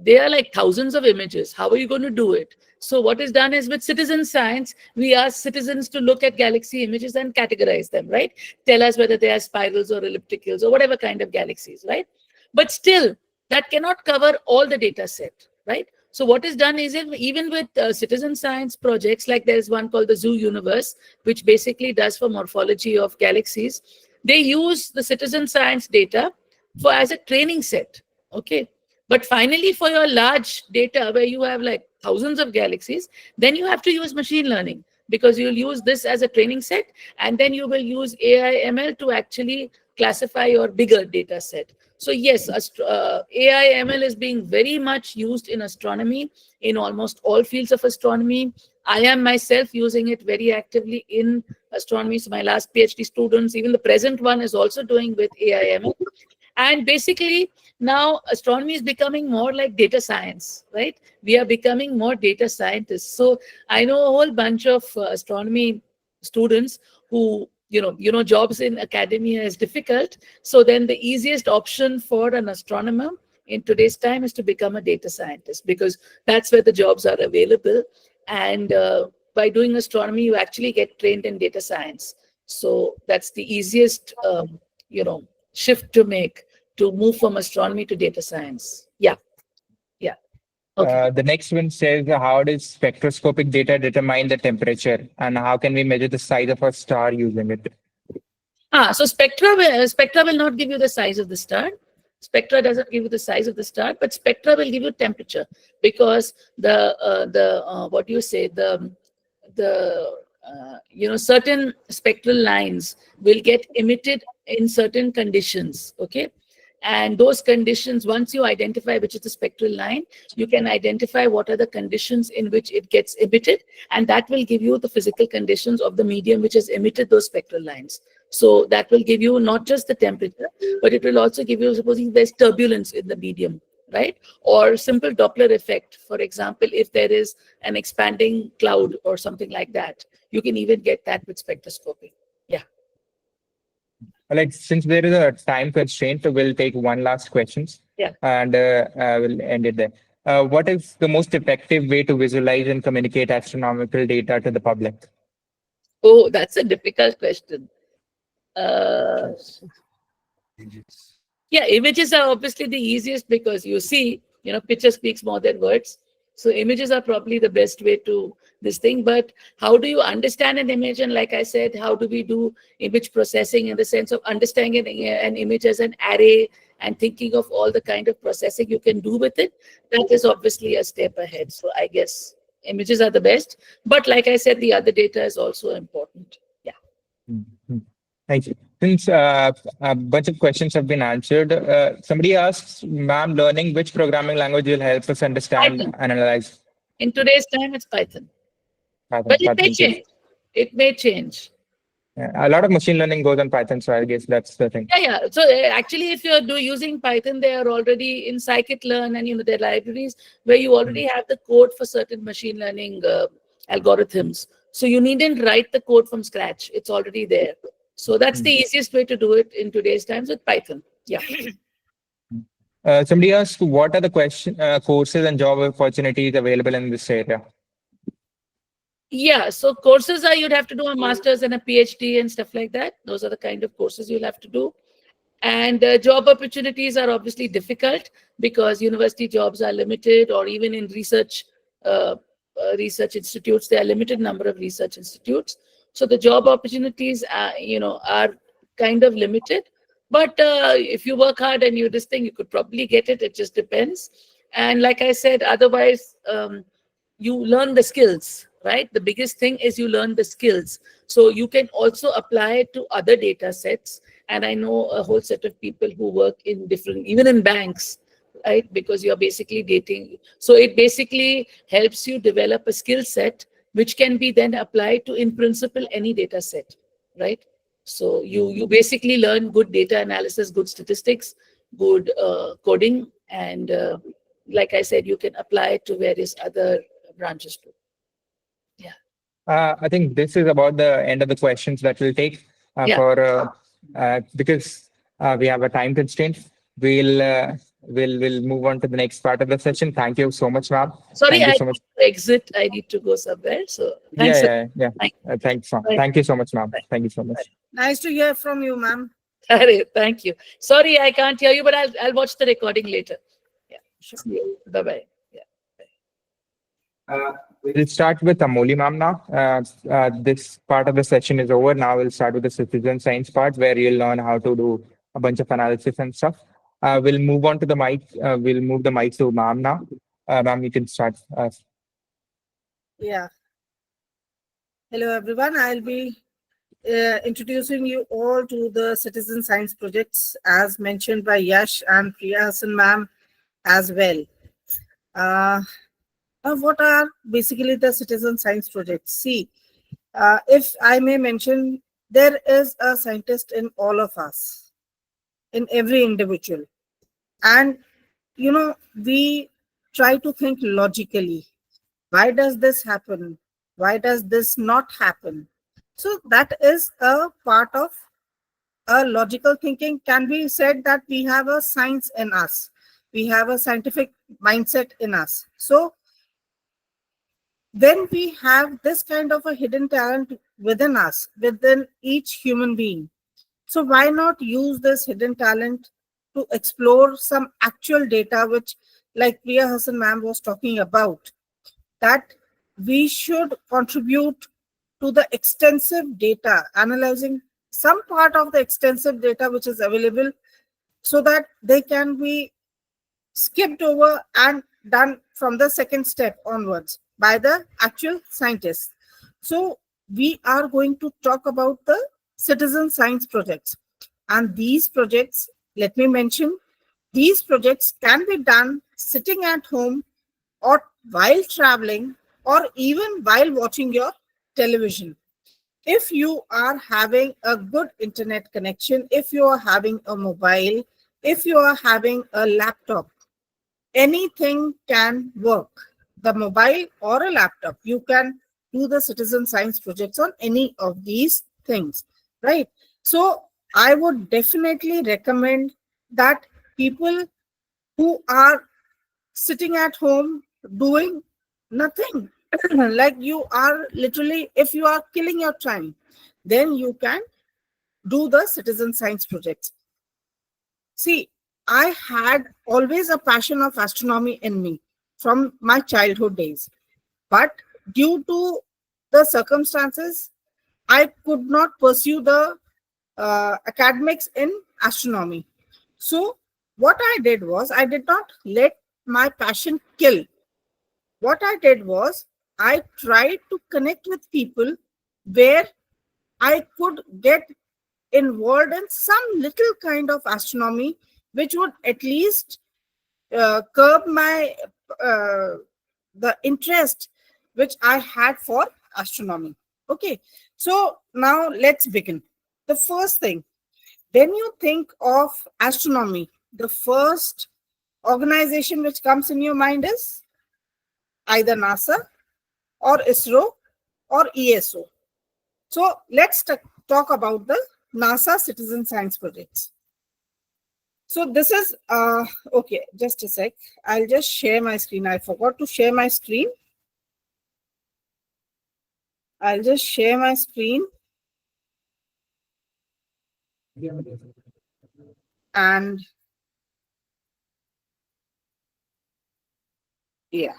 they are like thousands of images. How are you going to do it? So what is done is with citizen science, we ask citizens to look at galaxy images and categorize them, right? Tell us whether they are spirals or ellipticals or whatever kind of galaxies, right? But still, that cannot cover all the data set, right? So what is done is even with citizen science projects, like there's one called the Zoo Universe, which basically does for morphology of galaxies. They use the citizen science data as a training set, okay? But finally, for your large data where you have like thousands of galaxies, then you have to use machine learning, because you'll use this as a training set, and then you will use AI ML to actually classify your bigger data set. So yes, AI ML is being very much used in astronomy, in almost all fields of astronomy. I am myself using it very actively in astronomy. So my last PhD students, even the present one, is also doing with AI ML. And basically, now astronomy is becoming more like data science, right? We are becoming more data scientists. So I know a whole bunch of astronomy students who, jobs in academia is difficult. So then the easiest option for an astronomer in today's time is to become a data scientist, because that's where the jobs are available. And by doing astronomy, you actually get trained in data science. So that's the easiest, shift to make, to move from astronomy to data science. Yeah. Okay. The next one says, how does spectroscopic data determine the temperature, and how can we measure the size of a star using it? So spectra will not give you the size of the star. Spectra doesn't give you the size of the star, but spectra will give you temperature, because certain spectral lines will get emitted in certain conditions, okay? And those conditions, once you identify which is the spectral line, you can identify what are the conditions in which it gets emitted, and that will give you the physical conditions of the medium which has emitted those spectral lines. So that will give you not just the temperature, but it will also give you, supposing there's turbulence in the medium, right? Or simple Doppler effect. For example, if there is an expanding cloud or something like that, you can even get that with spectroscopy. Yeah. Like, since there is a time constraint, we'll take one last question. Yeah. And we'll end it there. What is the most effective way to visualize and communicate astronomical data to the public? Oh, that's a difficult question. Yeah, images are obviously the easiest, because you see, picture speaks more than words. So images are probably the best way to this thing. But how do you understand an image? And like I said, how do we do image processing in the sense of understanding an image as an array and thinking of all the kind of processing you can do with it? That is obviously a step ahead. So I guess images are the best. But like I said, the other data is also important. Yeah. Mm-hmm. Thank you. Since a bunch of questions have been answered, somebody asks, ma'am, learning which programming language will help us understand Python. and analyze? In today's time, it's Python. Python. But it may change. It may change. A lot of machine learning goes on Python, so I guess that's the thing. Yeah. So actually, if you're using Python, they are already in scikit-learn, and there are libraries where you already have the code for certain machine learning algorithms. So you needn't write the code from scratch; it's already there. So that's the easiest way to do it in today's times with Python. Yeah. Somebody asked, what are the courses and job opportunities available in this area? Yeah, so courses are you'd have to do a master's and a PhD and stuff like that. Those are the kind of courses you'll have to do. And job opportunities are obviously difficult because university jobs are limited, or even in research institutes, there are limited number of research institutes. So the job opportunities, are kind of limited. But if you work hard and you this thing, you could probably get it. It just depends. And like I said, otherwise, you learn the skills, right? The biggest thing is you learn the skills. So you can also apply it to other data sets. And I know a whole set of people who work in different, even in banks, right? Because you're basically dating. So it basically helps you develop a skill set, which can be then applied to, in principle, any data set, right? So you basically learn good data analysis, good statistics, good coding, and like I said, you can apply it to various other branches too. Yeah. I think this is about the end of the questions that we'll take because we have a time constraint. We'll move on to the next part of the session. Thank you so much, ma'am. Sorry, Thank you I so much. need to exit. I need to go somewhere. So thanks. Yeah. Thanks, ma'am. Bye. Thank you so much, ma'am. Bye. Thank you so much. Nice to hear from you, ma'am. Thank you. Sorry, I can't hear you, but I'll watch the recording later. Yeah. Sure. Bye bye. We'll start with Amoli, ma'am, now. This part of the session is over. Now we'll start with the citizen science part, where you'll learn how to do a bunch of analysis and stuff. We'll move on to the mic. We'll move the mic to ma'am now. Ma'am, you can start. Yeah. Hello, everyone. I'll be introducing you all to the citizen science projects as mentioned by Yash and Priya Hassan ma'am as well. What are basically the citizen science projects? See, if I may mention, there is a scientist in all of us, in every individual. And, we try to think logically. Why does this happen? Why does this not happen? So that is a part of a logical thinking. Can be said that we have a science in us. We have a scientific mindset in us. So when we have this kind of a hidden talent within us, within each human being, so why not use this hidden talent to explore some actual data, which like Priya Hassan ma'am was talking about, that we should contribute to the extensive data, analyzing some part of the extensive data which is available, so that they can be skipped over and done from the second step onwards by the actual scientists. So we are going to talk about the citizen science projects. And these projects, let me mention, these projects can be done sitting at home, or while traveling, or even while watching your television. If you are having a good internet connection, if you are having a mobile, if you are having a laptop, anything can work. The mobile or a laptop, you can do the citizen science projects on any of these things, right? So I would definitely recommend that people who are sitting at home doing nothing, like you are literally, if you are killing your time, then you can do the citizen science projects. See, I had always a passion of astronomy in me from my childhood days. But due to the circumstances, I could not pursue the academics in astronomy. So what I did was, I did not let my passion kill. What I did was, I tried to connect with people where I could get involved in some little kind of astronomy, which would at least curb my the interest which I had for astronomy. Okay, so now let's begin. The first thing, when you think of astronomy, the first organization which comes in your mind is either NASA or ISRO or ESO. So let's talk about the NASA Citizen Science Projects. So this is, okay, just a sec. I'll just share my screen. I forgot to share my screen. I'll just share my screen. And yeah.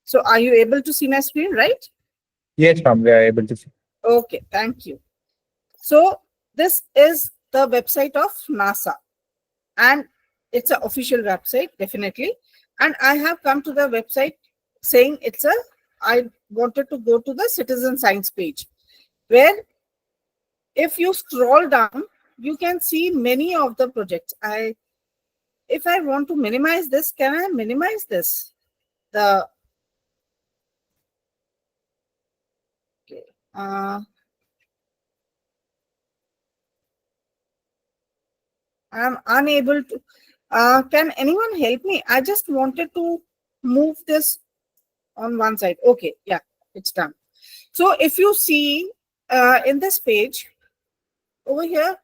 So are you able to see my screen, right? Yes, ma'am, we are able to see. Okay, thank you. So this is the website of NASA, and it's an official website, definitely. And I have come to the website saying I wanted to go to the citizen science page, where if you scroll down, you can see many of the projects. If I want to minimize this, can I minimize this? Okay. I'm unable to. Can anyone help me? I just wanted to move this on one side. Okay, yeah, it's done. So if you see in this page over here,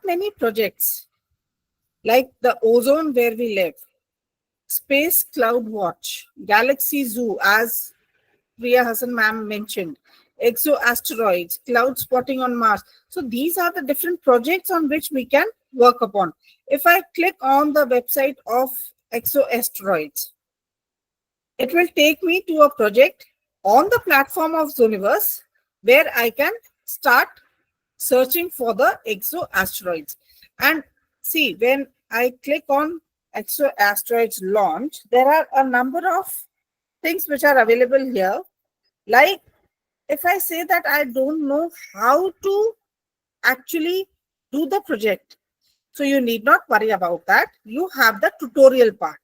many projects like the ozone where we live, space cloud watch, galaxy zoo, as Priya Hassan ma'am mentioned, exo asteroids, cloud spotting on Mars. So these are the different projects on which we can work upon. If I click on the website of exo asteroids, it will take me to a project on the platform of Zooniverse where I can start searching for the exo asteroids. And see, when I click on exo asteroids launch, there are a number of things which are available here. Like if I say that I don't know how to actually do the project, so you need not worry about that. You have the tutorial part.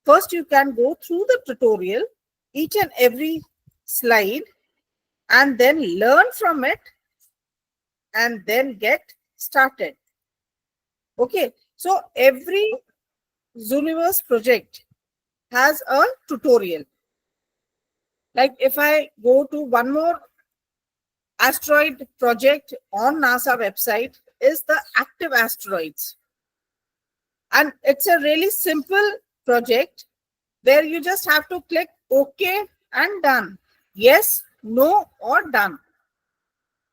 First, you can go through the tutorial, each and every slide, and then learn from it and then get started. Okay, so every Zooniverse project has a tutorial. Like if I go to one more asteroid project on NASA website is the active asteroids. And it's a really simple project where you just have to click OK and done. Yes, no, or done.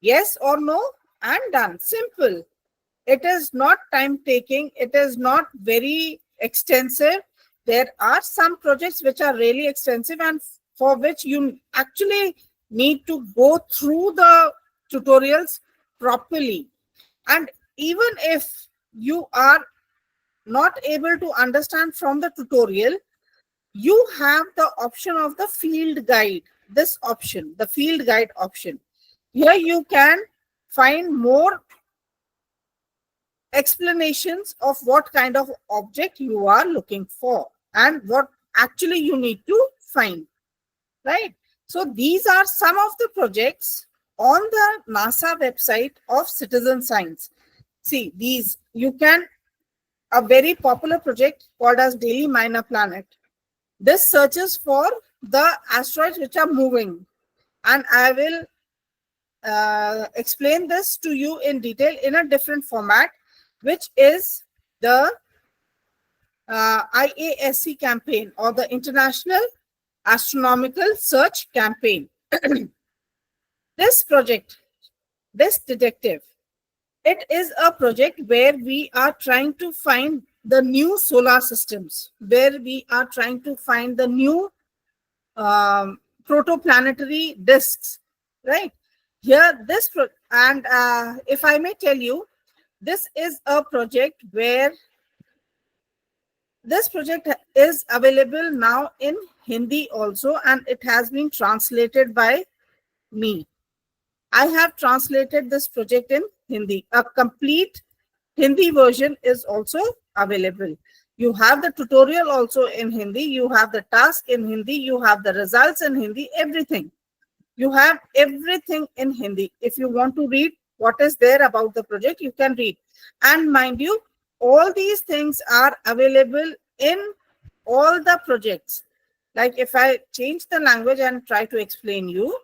Yes or no and done. Simple. It is not time taking. It is not very extensive. There are some projects which are really extensive and for which you actually need to go through the tutorials properly. And even if you are not able to understand from the tutorial, you have the option of the field guide. This option, the field guide option. Here you can find more explanations of what kind of object you are looking for and what actually you need to find, right? So these are some of the projects on the NASA website of citizen science. See, these you can, a very popular project called as Daily Minor Planet. This searches for the asteroids which are moving, and I will explain this to you in detail in a different format, which is the IASC campaign or the International Astronomical Search Campaign. This project, this detective, it is a project where we are trying to find the new solar systems, where we are trying to find the new protoplanetary disks, right? Here, if I may tell you, this is a project where this project is available now in Hindi also, and it has been translated by me. I have translated this project in Hindi. A complete Hindi version is also available. You have the tutorial also in Hindi, you have the task in Hindi, you have the results in Hindi, everything. You have everything in Hindi. If you want to read what is there about the project, you can read. And mind you, all these things are available in all the projects. Like if I change the language and try to explain you,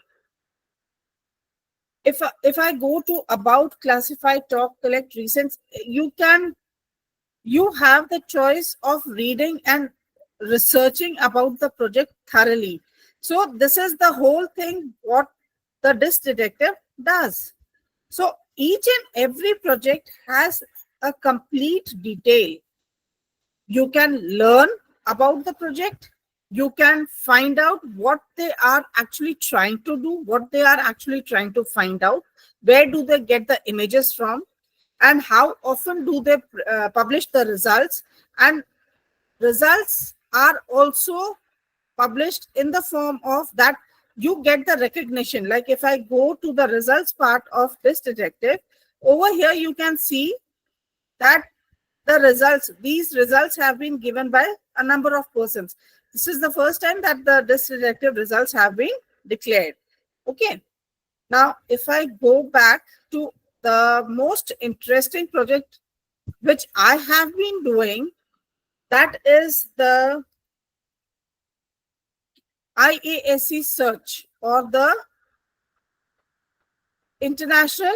if I go to about, classify, talk, collect, recent, you have the choice of reading and researching about the project thoroughly. So this is the whole thing what the disk detective does. So each and every project has a complete detail. You can learn about the project. You can find out what they are actually trying to do, what they are actually trying to find out, where do they get the images from, and how often do they publish the results. And results are also published in the form of that you get the recognition. Like if I go to the results part of this detective, over here you can see that the results, these results have been given by a number of persons. This is the first time that the disk detective results have been declared. Okay. Now, if I go back to the most interesting project which I have been doing, that is the IASC search, or the International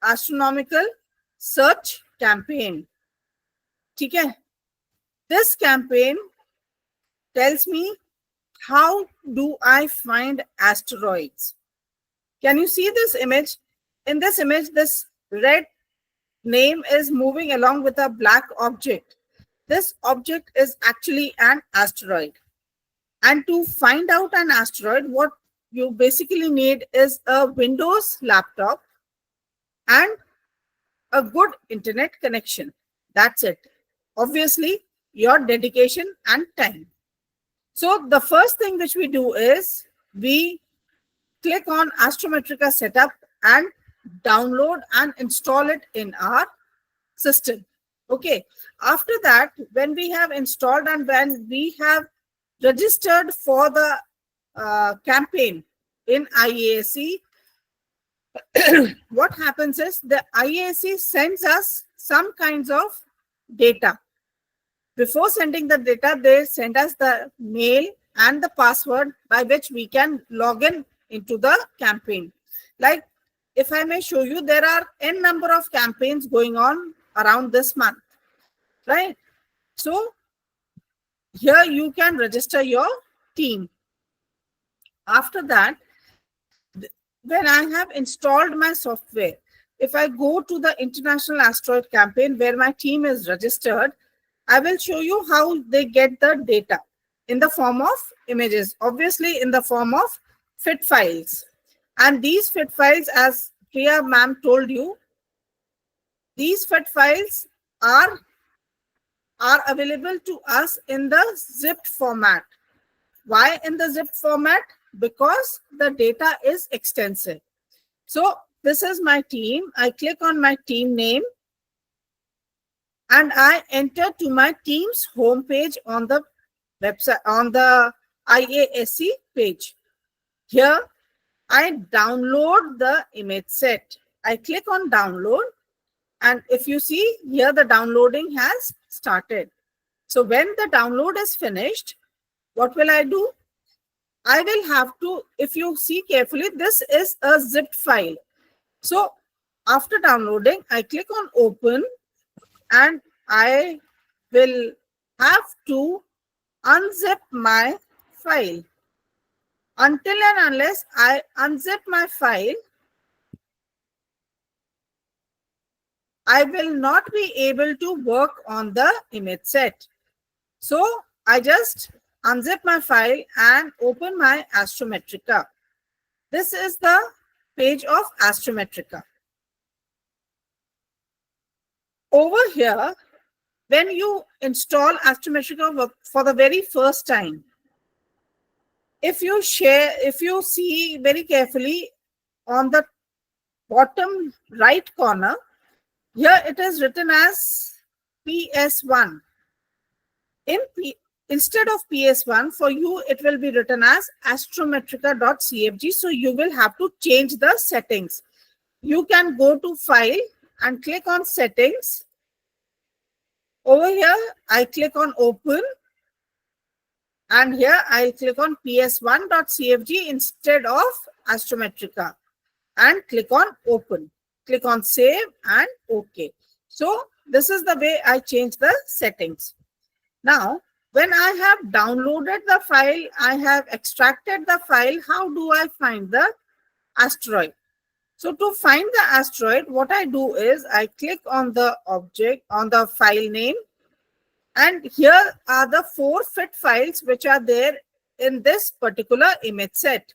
Astronomical Search Campaign. Okay. This campaign tells me how do I find asteroids. Can you see this image? In this image, this red name is moving along with a black object. This object is actually an asteroid. And to find out an asteroid, what you basically need is a Windows laptop and a good internet connection. That's it. Obviously, your dedication and time. So the first thing which we do is we click on Astrometrica setup and download and install it in our system. Okay. After that, when we have installed and when we have registered for the campaign in IASC, what happens is the IASC sends us some kinds of data. Before sending the data, they send us the mail and the password by which we can log in into the campaign. Like if I may show you, there are n number of campaigns going on around this month, right? So here you can register your team. After that, when I have installed my software, if I go to the International Asteroid Campaign where my team is registered, I will show you how they get the data in the form of images, obviously in the form of fit files. And these fit files, as Priya ma'am told you, these fit files are available to us in the zipped format. Why in the zipped format? Because the data is extensive. So this is my team. I click on my team name and I enter to my team's homepage on the website, on the IASC page. Here I download the image set. I click on download, and if you see here, the downloading has started. So when the download is finished, what will I do? I will have to, if you see carefully, this is a zipped file. So after downloading, I click on open and I will have to unzip my file. Until and unless I unzip my file, I will not be able to work on the image set. So I just unzip my file and open my Astrometrica. This is the page of Astrometrica. Over here, when you install Astrometrica for the very first time, if you see very carefully on the bottom right corner, here it is written as PS1. Instead of PS1, for you, it will be written as astrometrica.cfg. So you will have to change the settings. You can go to File and click on Settings. Over here, I click on Open. And here, I click on PS1.cfg instead of Astrometrica. And click on Open. Click on Save and OK. So this is the way I change the settings. Now, when I have downloaded the file, I have extracted the file, how do I find the asteroid? So to find the asteroid, what I do is I click on the object, on the file name, and here are the 4 fit files which are there in this particular image set.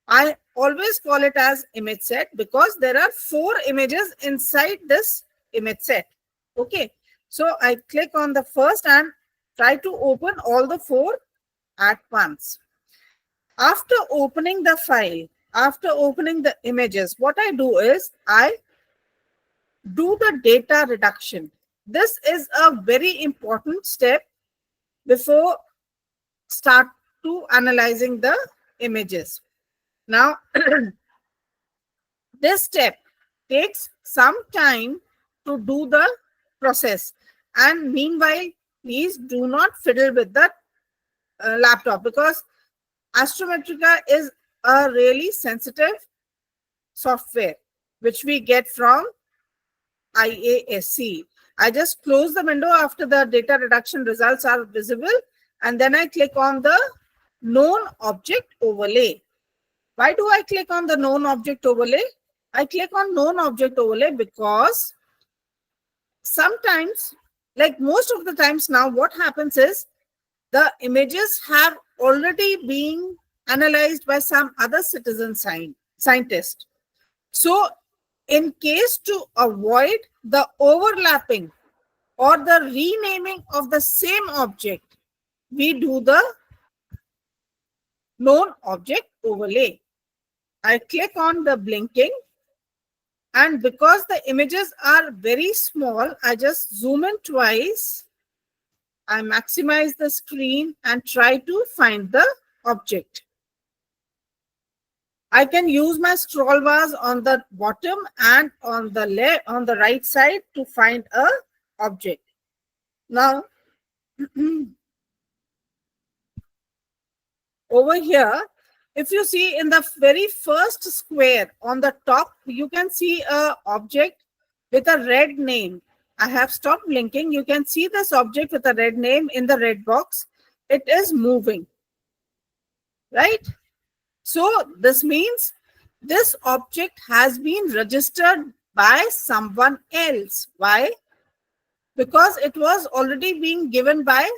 I always call it as image set because there are 4 images inside this image set. Okay, so I click on the first and try to open all the 4 at once. After opening the file, after opening the images, what I do is I do the data reduction. This is a very important step before start to analyzing the images. Now, this step takes some time to do the process, and meanwhile, please do not fiddle with the laptop because Astrometrica is a really sensitive software which we get from IASC. I just close the window after the data reduction results are visible, and then I click on the known object overlay. Why do I click on the known object overlay? I click on known object overlay because sometimes, like most of the times now, what happens is the images have already been analyzed by some other citizen scientist. So in case to avoid the overlapping or the renaming of the same object, we do the known object overlay. I click on the blinking, and because the images are very small, I just zoom in twice. I maximize the screen and try to find the object. I can use my scroll bars on the bottom and on the right side to find a object. Now, over here, if you see in the very first square on the top, you can see an object with a red name. I have stopped blinking. You can see this object with a red name in the red box. It is moving, right? So this means this object has been registered by someone else. Why? Because it was already being given by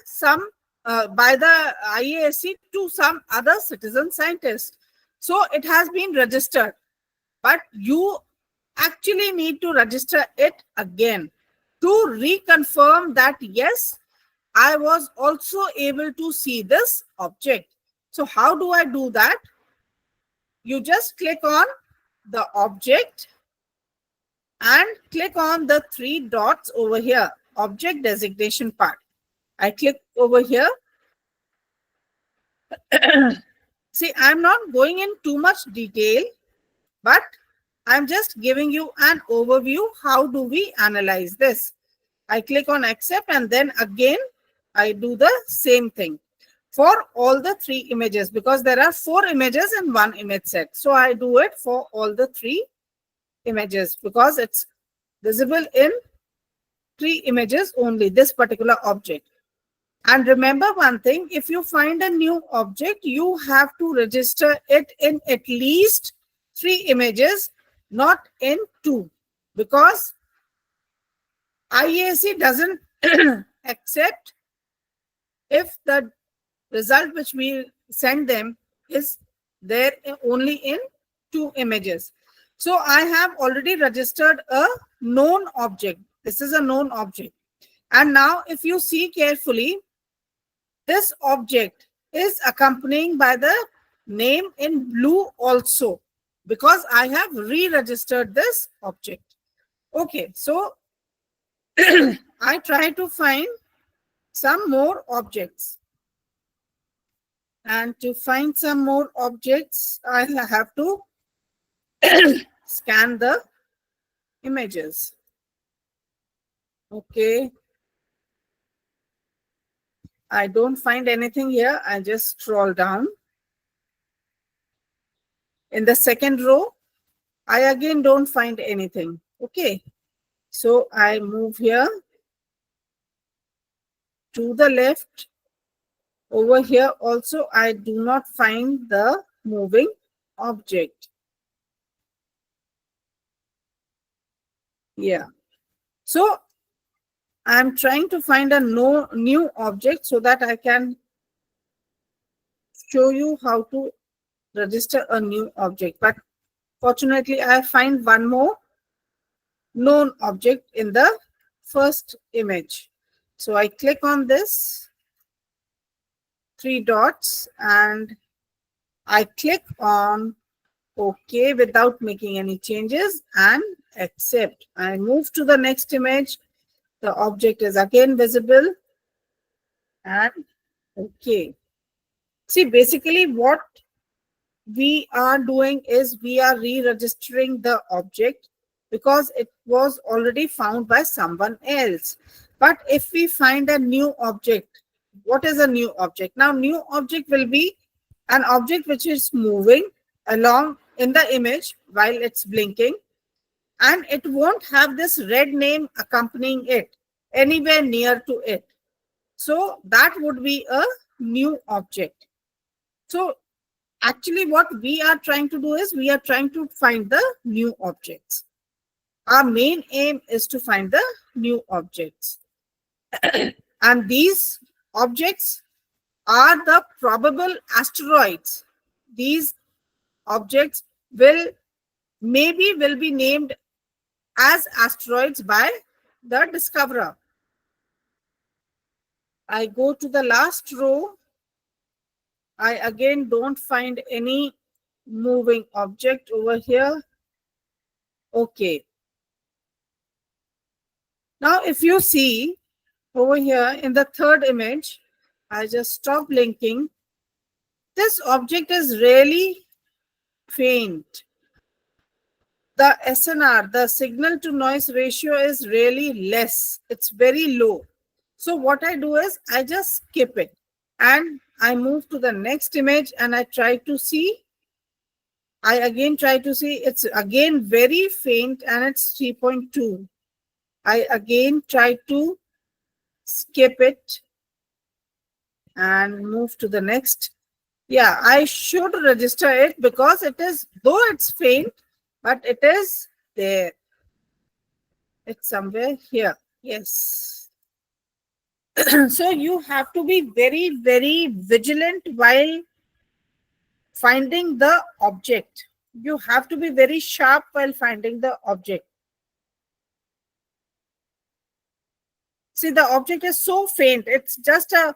by the IASC to some other citizen scientist. So it has been registered, but you actually need to register it again to reconfirm that yes, I was also able to see this object. So how do I do that? You just click on the object and click on the 3 dots over here, object designation part. I click over here. See, I'm not going in too much detail, but I'm just giving you an overview. How do we analyze this? I click on accept, and then again, I do the same thing for all the 3 images because there are 4 images in one image set. So I do it for all the 3 images because it's visible in 3 images only, this particular object. And remember one thing, if you find a new object, you have to register it in at least 3 images, not in 2, because IAC doesn't accept if the result which we send them is there only in 2 images. So I have already registered a known object. This is a known object. And now if you see carefully, this object is accompanying by the name in blue also because I have re-registered this object. Okay, so I try to find some more objects. And to find some more objects, I'll have to scan the images. Okay. I don't find anything here. I just scroll down. In the second row, I again don't find anything. Okay. So I move here to the left. Over here also, I do not find the moving object. Yeah. So I'm trying to find a new object so that I can show you how to register a new object. But fortunately, I find one more known object in the first image. So I click on this 3 dots and I click on OK without making any changes and accept. I move to the next image. The object is again visible and OK. See, basically what we are doing is we are re-registering the object because it was already found by someone else. But if we find a new object, what is a new object? Now, new object will be an object which is moving along in the image while it's blinking, and it won't have this red name accompanying it anywhere near to it. So that would be a new object. So actually what we are trying to do is we are trying to find the new objects. Our main aim is to find the new objects. And these objects are the probable asteroids. These objects will be named as asteroids by the discoverer. I go to the last row. I again don't find any moving object over here. Okay. Now, if you see over here in the third image, I just stop blinking. This object is really faint. The SNR, the signal to noise ratio, is really less. It's very low. So what I do is I just skip it and I move to the next image and I try to see. I again try to see. It's again very faint and it's 3.2. I again try to skip it and move to the next. Yeah, I should register it because it is, though it's faint, but it is there. It's somewhere here. Yes. So you have to be very, very vigilant while finding the object. You have to be very sharp while finding the object. See, the object is so faint. It's just a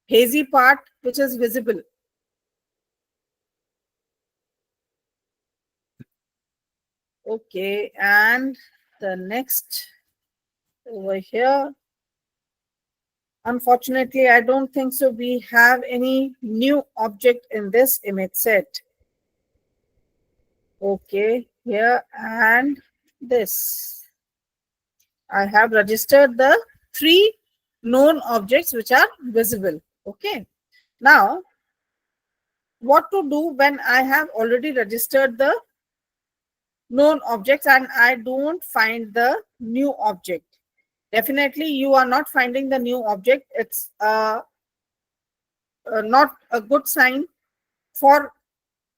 hazy part which is visible. Okay, and the next over here. Unfortunately, I don't think so. We have any new object in this image set. Okay, here and this. I have registered the 3 known objects which are visible. Okay. Now, what to do when I have already registered the known objects and I don't find the new object? Definitely, you are not finding the new object. It's not a good sign for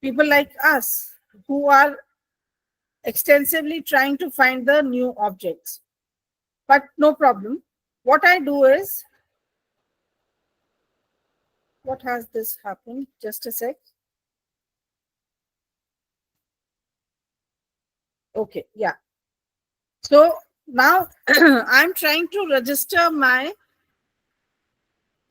people like us who are extensively trying to find the new objects. But no problem. What I do is, what has this happened? Just a sec. Okay, yeah. So now I'm trying to register my,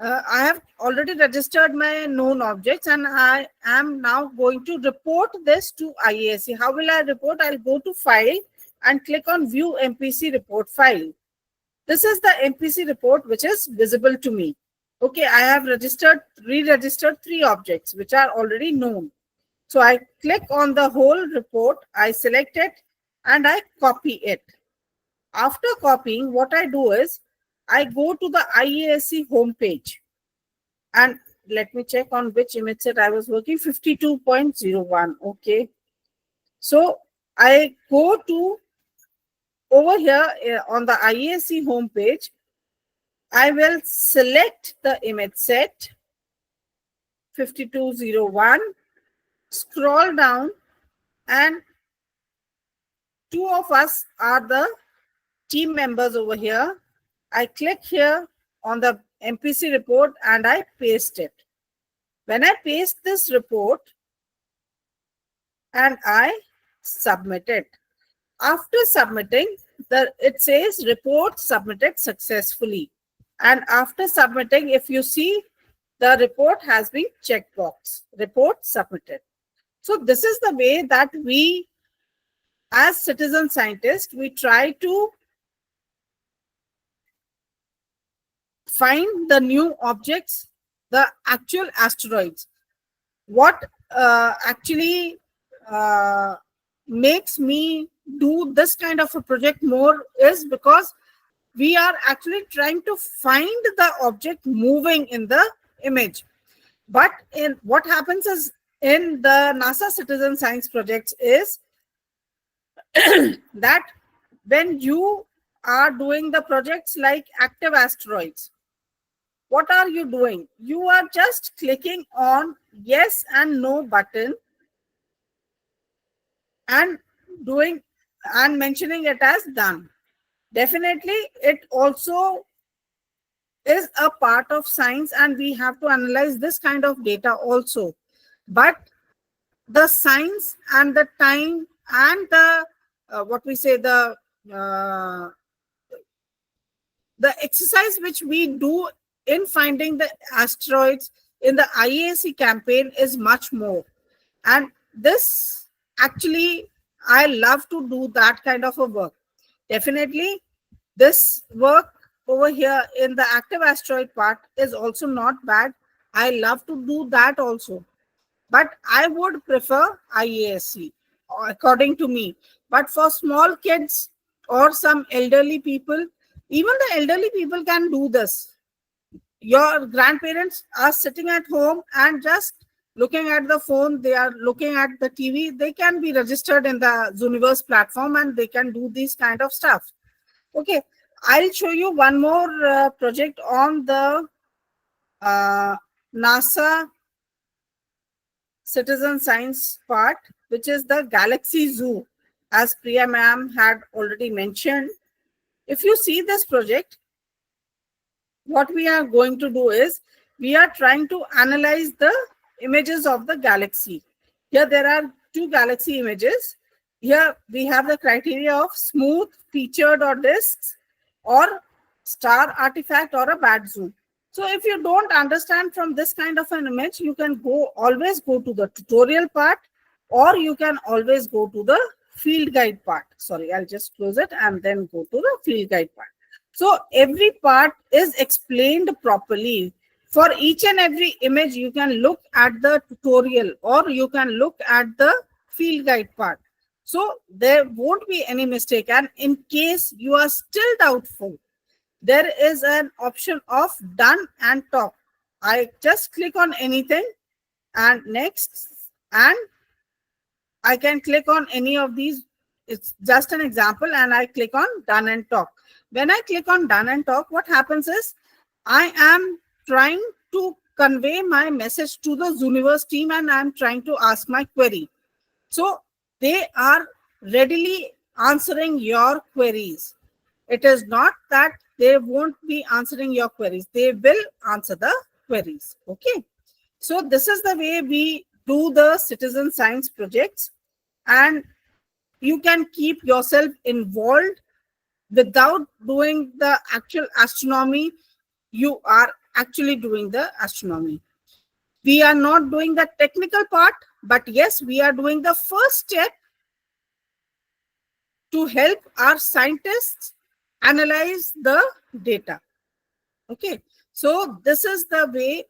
I have already registered my known objects and I am now going to report this to IASC. How will I report? I'll go to File and click on View MPC Report File. This is the MPC report which is visible to me. Okay, I have re-registered 3 objects which are already known. So I click on the whole report, I select it and I copy it. After copying, what I do is I go to the IASC homepage and let me check on which image set I was working, 52.01. Okay. So I go to over here on the IASC homepage. I will select the image set 5201, scroll down, and 2 of us are the team members over here. I click here on the MPC report and I paste it. When I paste this report and I submit it, after submitting, it says report submitted successfully. And after submitting, if you see, the report has been checkbox, report submitted. So this is the way that we, as citizen scientists, we try to find the new objects, the actual asteroids. What actually makes me do this kind of a project more is because we are actually trying to find the object moving in the image. But in what happens is in the NASA citizen science projects is that when you are doing the projects like active asteroids, what are you doing? You are just clicking on yes and no button and doing and mentioning it as done. Definitely, it also is a part of science and we have to analyze this kind of data also. But the science and the time and the exercise which we do in finding the asteroids in the IAC campaign is much more. And this actually, I love to do that kind of a work. Definitely, this work over here in the active asteroid part is also not bad. I love to do that also. But I would prefer IASC, according to me. But for small kids or some elderly people, even the elderly people can do this. Your grandparents are sitting at home and just looking at the phone, they are looking at the TV, they can be registered in the Zooniverse platform and they can do this kind of stuff. Okay, I'll show you one more project on the NASA citizen science part, which is the Galaxy Zoo, as Priya ma'am had already mentioned. If you see this project, what we are going to do is we are trying to analyze the images of the galaxy. Here there are 2 galaxy images. Here we have the criteria of smooth, featured or disks, or star artifact or a bad zoom. So if you don't understand from this kind of an image, you can always go to the tutorial part, or you can always go to the field guide part. Sorry, I'll just close it and then go to the field guide part. So every part is explained properly. For each and every image, you can look at the tutorial or you can look at the field guide part. So there won't be any mistake. And in case you are still doubtful, there is an option of done and talk. I just click on anything and next, and I can click on any of these. It's just an example, and I click on done and talk. When I click on done and talk, what happens is I am trying to convey my message to the Zooniverse team and I'm trying to ask my query. So they are readily answering your queries. It is not that they won't be answering your queries. They will answer the queries. Okay. So this is the way we do the citizen science projects, and you can keep yourself involved without doing the actual astronomy. You are actually doing the astronomy. We are not doing the technical part, but yes, we are doing the first step to help our scientists analyze the data. Okay, so this is the way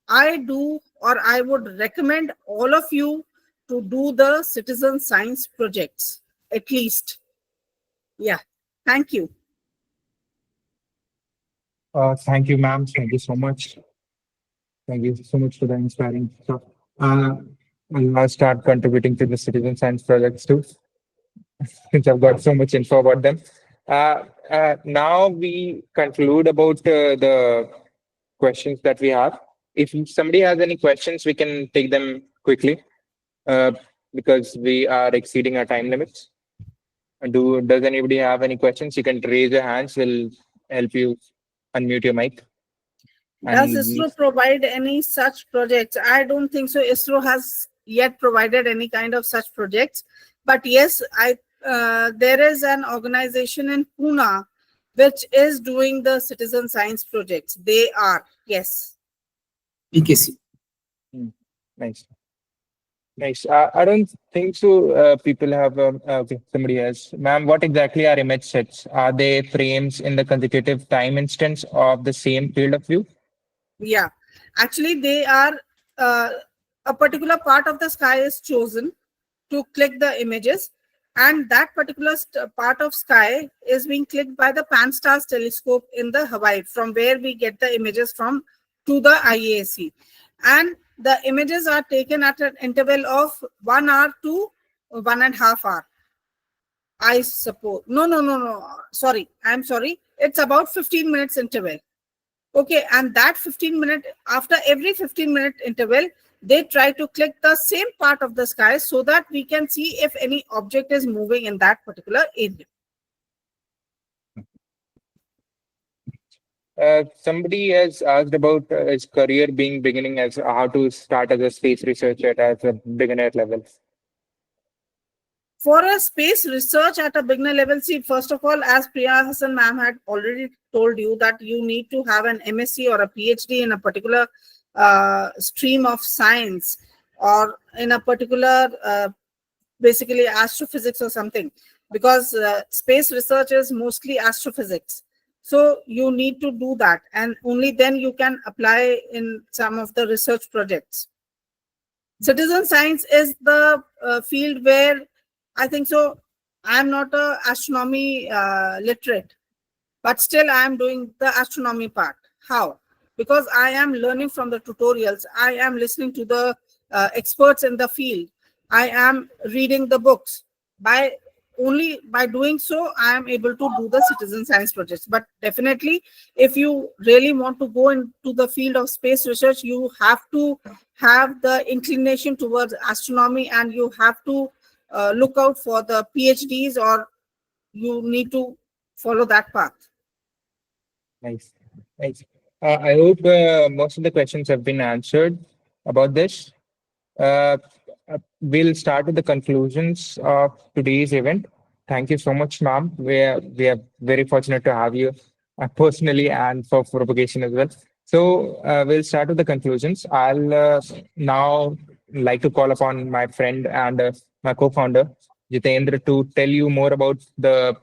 I do, or I would recommend all of you to do the citizen science projects, at least. Yeah, thank you. Thank you, ma'am. Thank you so much. Thank you so much for the inspiring stuff. I'll start contributing to the citizen science projects too, since I've got so much info about them. Now we conclude about the questions that we have. If somebody has any questions, we can take them quickly uh, because we are exceeding our time limits. Does anybody have any questions? You can raise your hands. We'll help you unmute your mic. Does And ISRO provide any such projects? I don't think so. ISRO has yet provided any kind of such projects. But yes, there is an organization in Pune which is doing the citizen science projects. They are, yes. PKC. nice. Nice. I don't think so. People have okay, somebody else. Ma'am, what exactly are image sets? Are they frames in the consecutive time instance of the same field of view? Yeah, actually, they are a particular part of the sky is chosen to click the images, and that particular part of sky is being clicked by the Pan-STARRS telescope in the Hawaii, from where we get the images from to the IAC. And the images are taken at an interval of 1 hour to 1.5 hours. I suppose. No. Sorry, I'm sorry. It's about 15 minutes interval. Okay, and that 15-minute, after every 15-minute interval, they try to click the same part of the sky so that we can see if any object is moving in that particular area. Somebody has asked about his career beginning as how to start as a space researcher at a beginner level. For a space research at a beginner level, see, first of all, as Priya Hassan ma'am had already told you, that you need to have an MSc or a PhD in a particular stream of science, or in a particular basically astrophysics or something, because space research is mostly astrophysics. So you need to do that, and only then you can apply in some of the research projects. Citizen science is the field where I think so. I'm not a astronomy literate, but still I am doing the astronomy part. How? Because I am learning from the tutorials. I am listening to the experts in the field. I am reading the books. Only by doing so, I am able to do the citizen science projects. But definitely, if you really want to go into the field of space research, you have to have the inclination towards astronomy, and you have to look out for the PhDs, or you need to follow that path. Nice. Nice. I hope most of the questions have been answered about this. We'll start with the conclusions of today's event. Thank you so much, ma'am. We are very fortunate to have you personally and for propagation as well. So we'll start with the conclusions. I'll now like to call upon my friend and my co-founder, Jitendra, to tell you more about the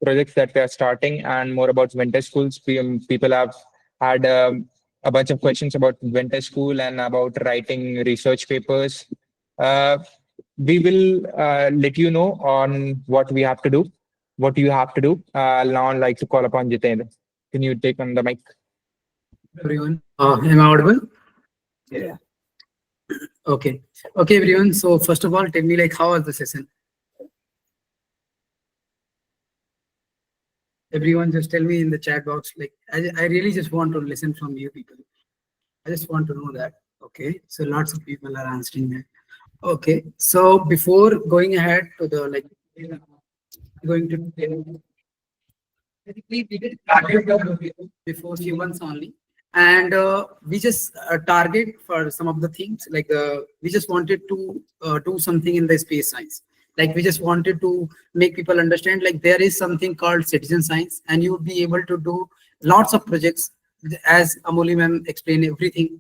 projects that we are starting and more about winter schools. People have had a bunch of questions about winter school and about writing research papers. Uh, we will let you know on what we have to do, what you have to do. I'll now like to call upon Jitendra. Can you take on the mic? Everyone, am I audible? Yeah. Okay. Okay, everyone. So first of all, tell me, like, how was the session? Everyone, just tell me in the chat box. Like, I really just want to listen from you people. I just want to know that. Okay. So lots of people are answering that. Okay. So before going ahead to the going to we did target before few months only, and we just target for some of the things, like we just wanted to do something in the space science. Like, we just wanted to make people understand, like, there is something called citizen science, and you would be able to do lots of projects, as Amoli ma'am explained everything,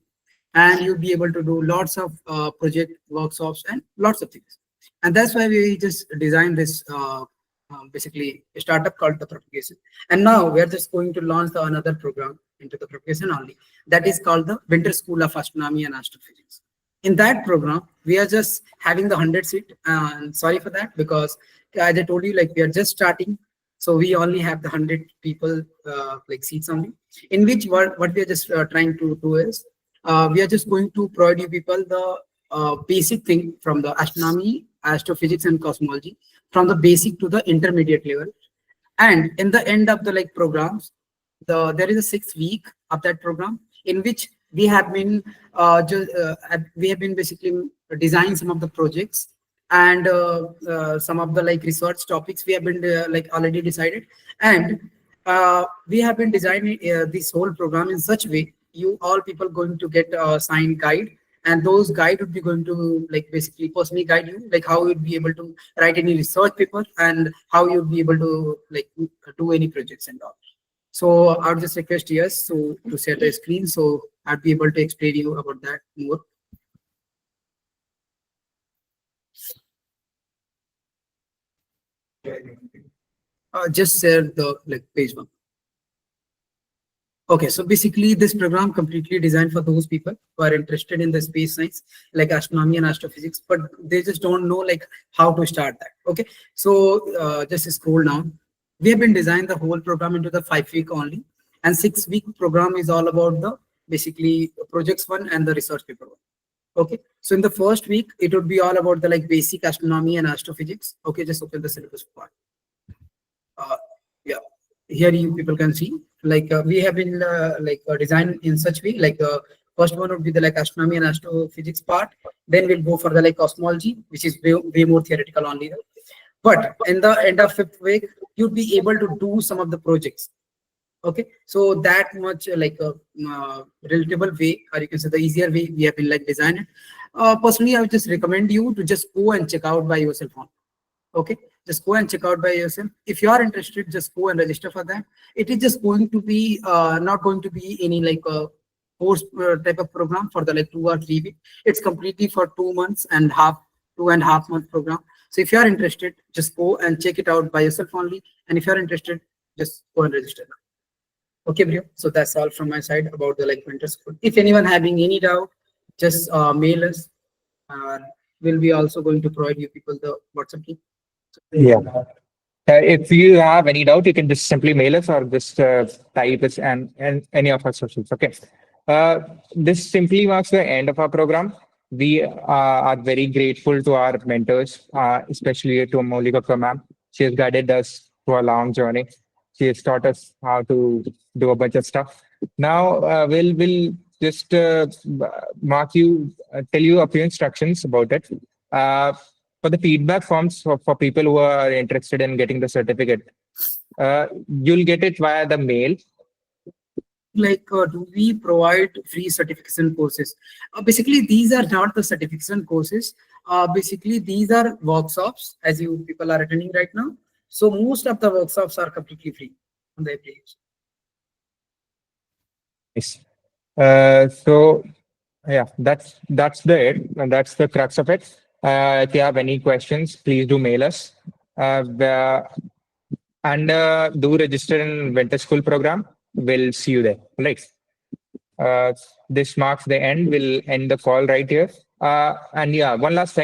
and you'll be able to do lots of project workshops and lots of things. And that's why we just designed this basically a startup called the Propagation. And now we are just going to launch another program into the Propagation only. That is called the Winter School of Astronomy and Astrophysics. In that program, we are just having the 100 seat. And sorry for that, because as I told you, like we are just starting. So we only have the 100 people like seats only, in which what we are just trying to do is we are just going to provide you people the basic thing from the astronomy, astrophysics and cosmology, from the basic to the intermediate level. And in the end of the like programs, there is a 6 week of that program in which we have been basically designing some of the projects, and some of the like research topics we have been like already decided. And we have been designing this whole program in such way you all people going to get a signed guide, and those guide would be going to like basically personally guide you, like how you'd be able to write any research paper and how you'd be able to like do any projects and all. So I would just request yes so to share the screen, so I'd be able to explain you about that more. Just share the like page one. Okay, so basically this program completely designed for those people who are interested in the space science, like astronomy and astrophysics, but they just don't know like how to start that. Okay, so just scroll down. We have been designed the whole program into the 5 week only, and 6 week program is all about the basically projects one and the research paper one. Okay, so in the first week it would be all about the like basic astronomy and astrophysics. Okay, just open the syllabus part. Yeah, here you people can see like we have been designed in such way like first one would be the like astronomy and astrophysics part, then we'll go for the like cosmology, which is way more theoretical only. But in the end of 5th week you'd be able to do some of the projects. Okay, so that much like a relatable way, or you can say the easier way we have been like designed it. Personally I would just recommend you to just go and check out by yourself on. Okay, just go and check out by yourself. If you are interested, just go and register for that. It is just going to be not going to be any like course type of program for the like 2 or 3 weeks. It's completely for 2 months and half, 2.5 month program. So if you are interested, just go and check it out by yourself only. And if you are interested, just go and register now. Okay, Priya. So that's all from my side about the like winter school. If anyone having any doubt, just mail us. We'll be also going to provide you people the WhatsApp link. Yeah. If you have any doubt, you can just simply mail us or just type us and any of our socials. Okay. This simply marks the end of our program. We are very grateful to our mentors, especially to Amoli ma'am. She has guided us through a long journey. She has taught us how to do a bunch of stuff. Now we'll just mark you, tell you a few instructions about it. For the feedback forms for people who are interested in getting the certificate, you'll get it via the mail. Like, do we provide free certification courses? Basically, these are not the certification courses. Basically, these are workshops as you people are attending right now. So most of the workshops are completely free on the application. Nice. So yeah, that's that's the crux of it. If you have any questions, please do mail us. And do register in Winter School program. We'll see you there. Right. This marks the end. We'll end the call right here. And yeah, one last thing.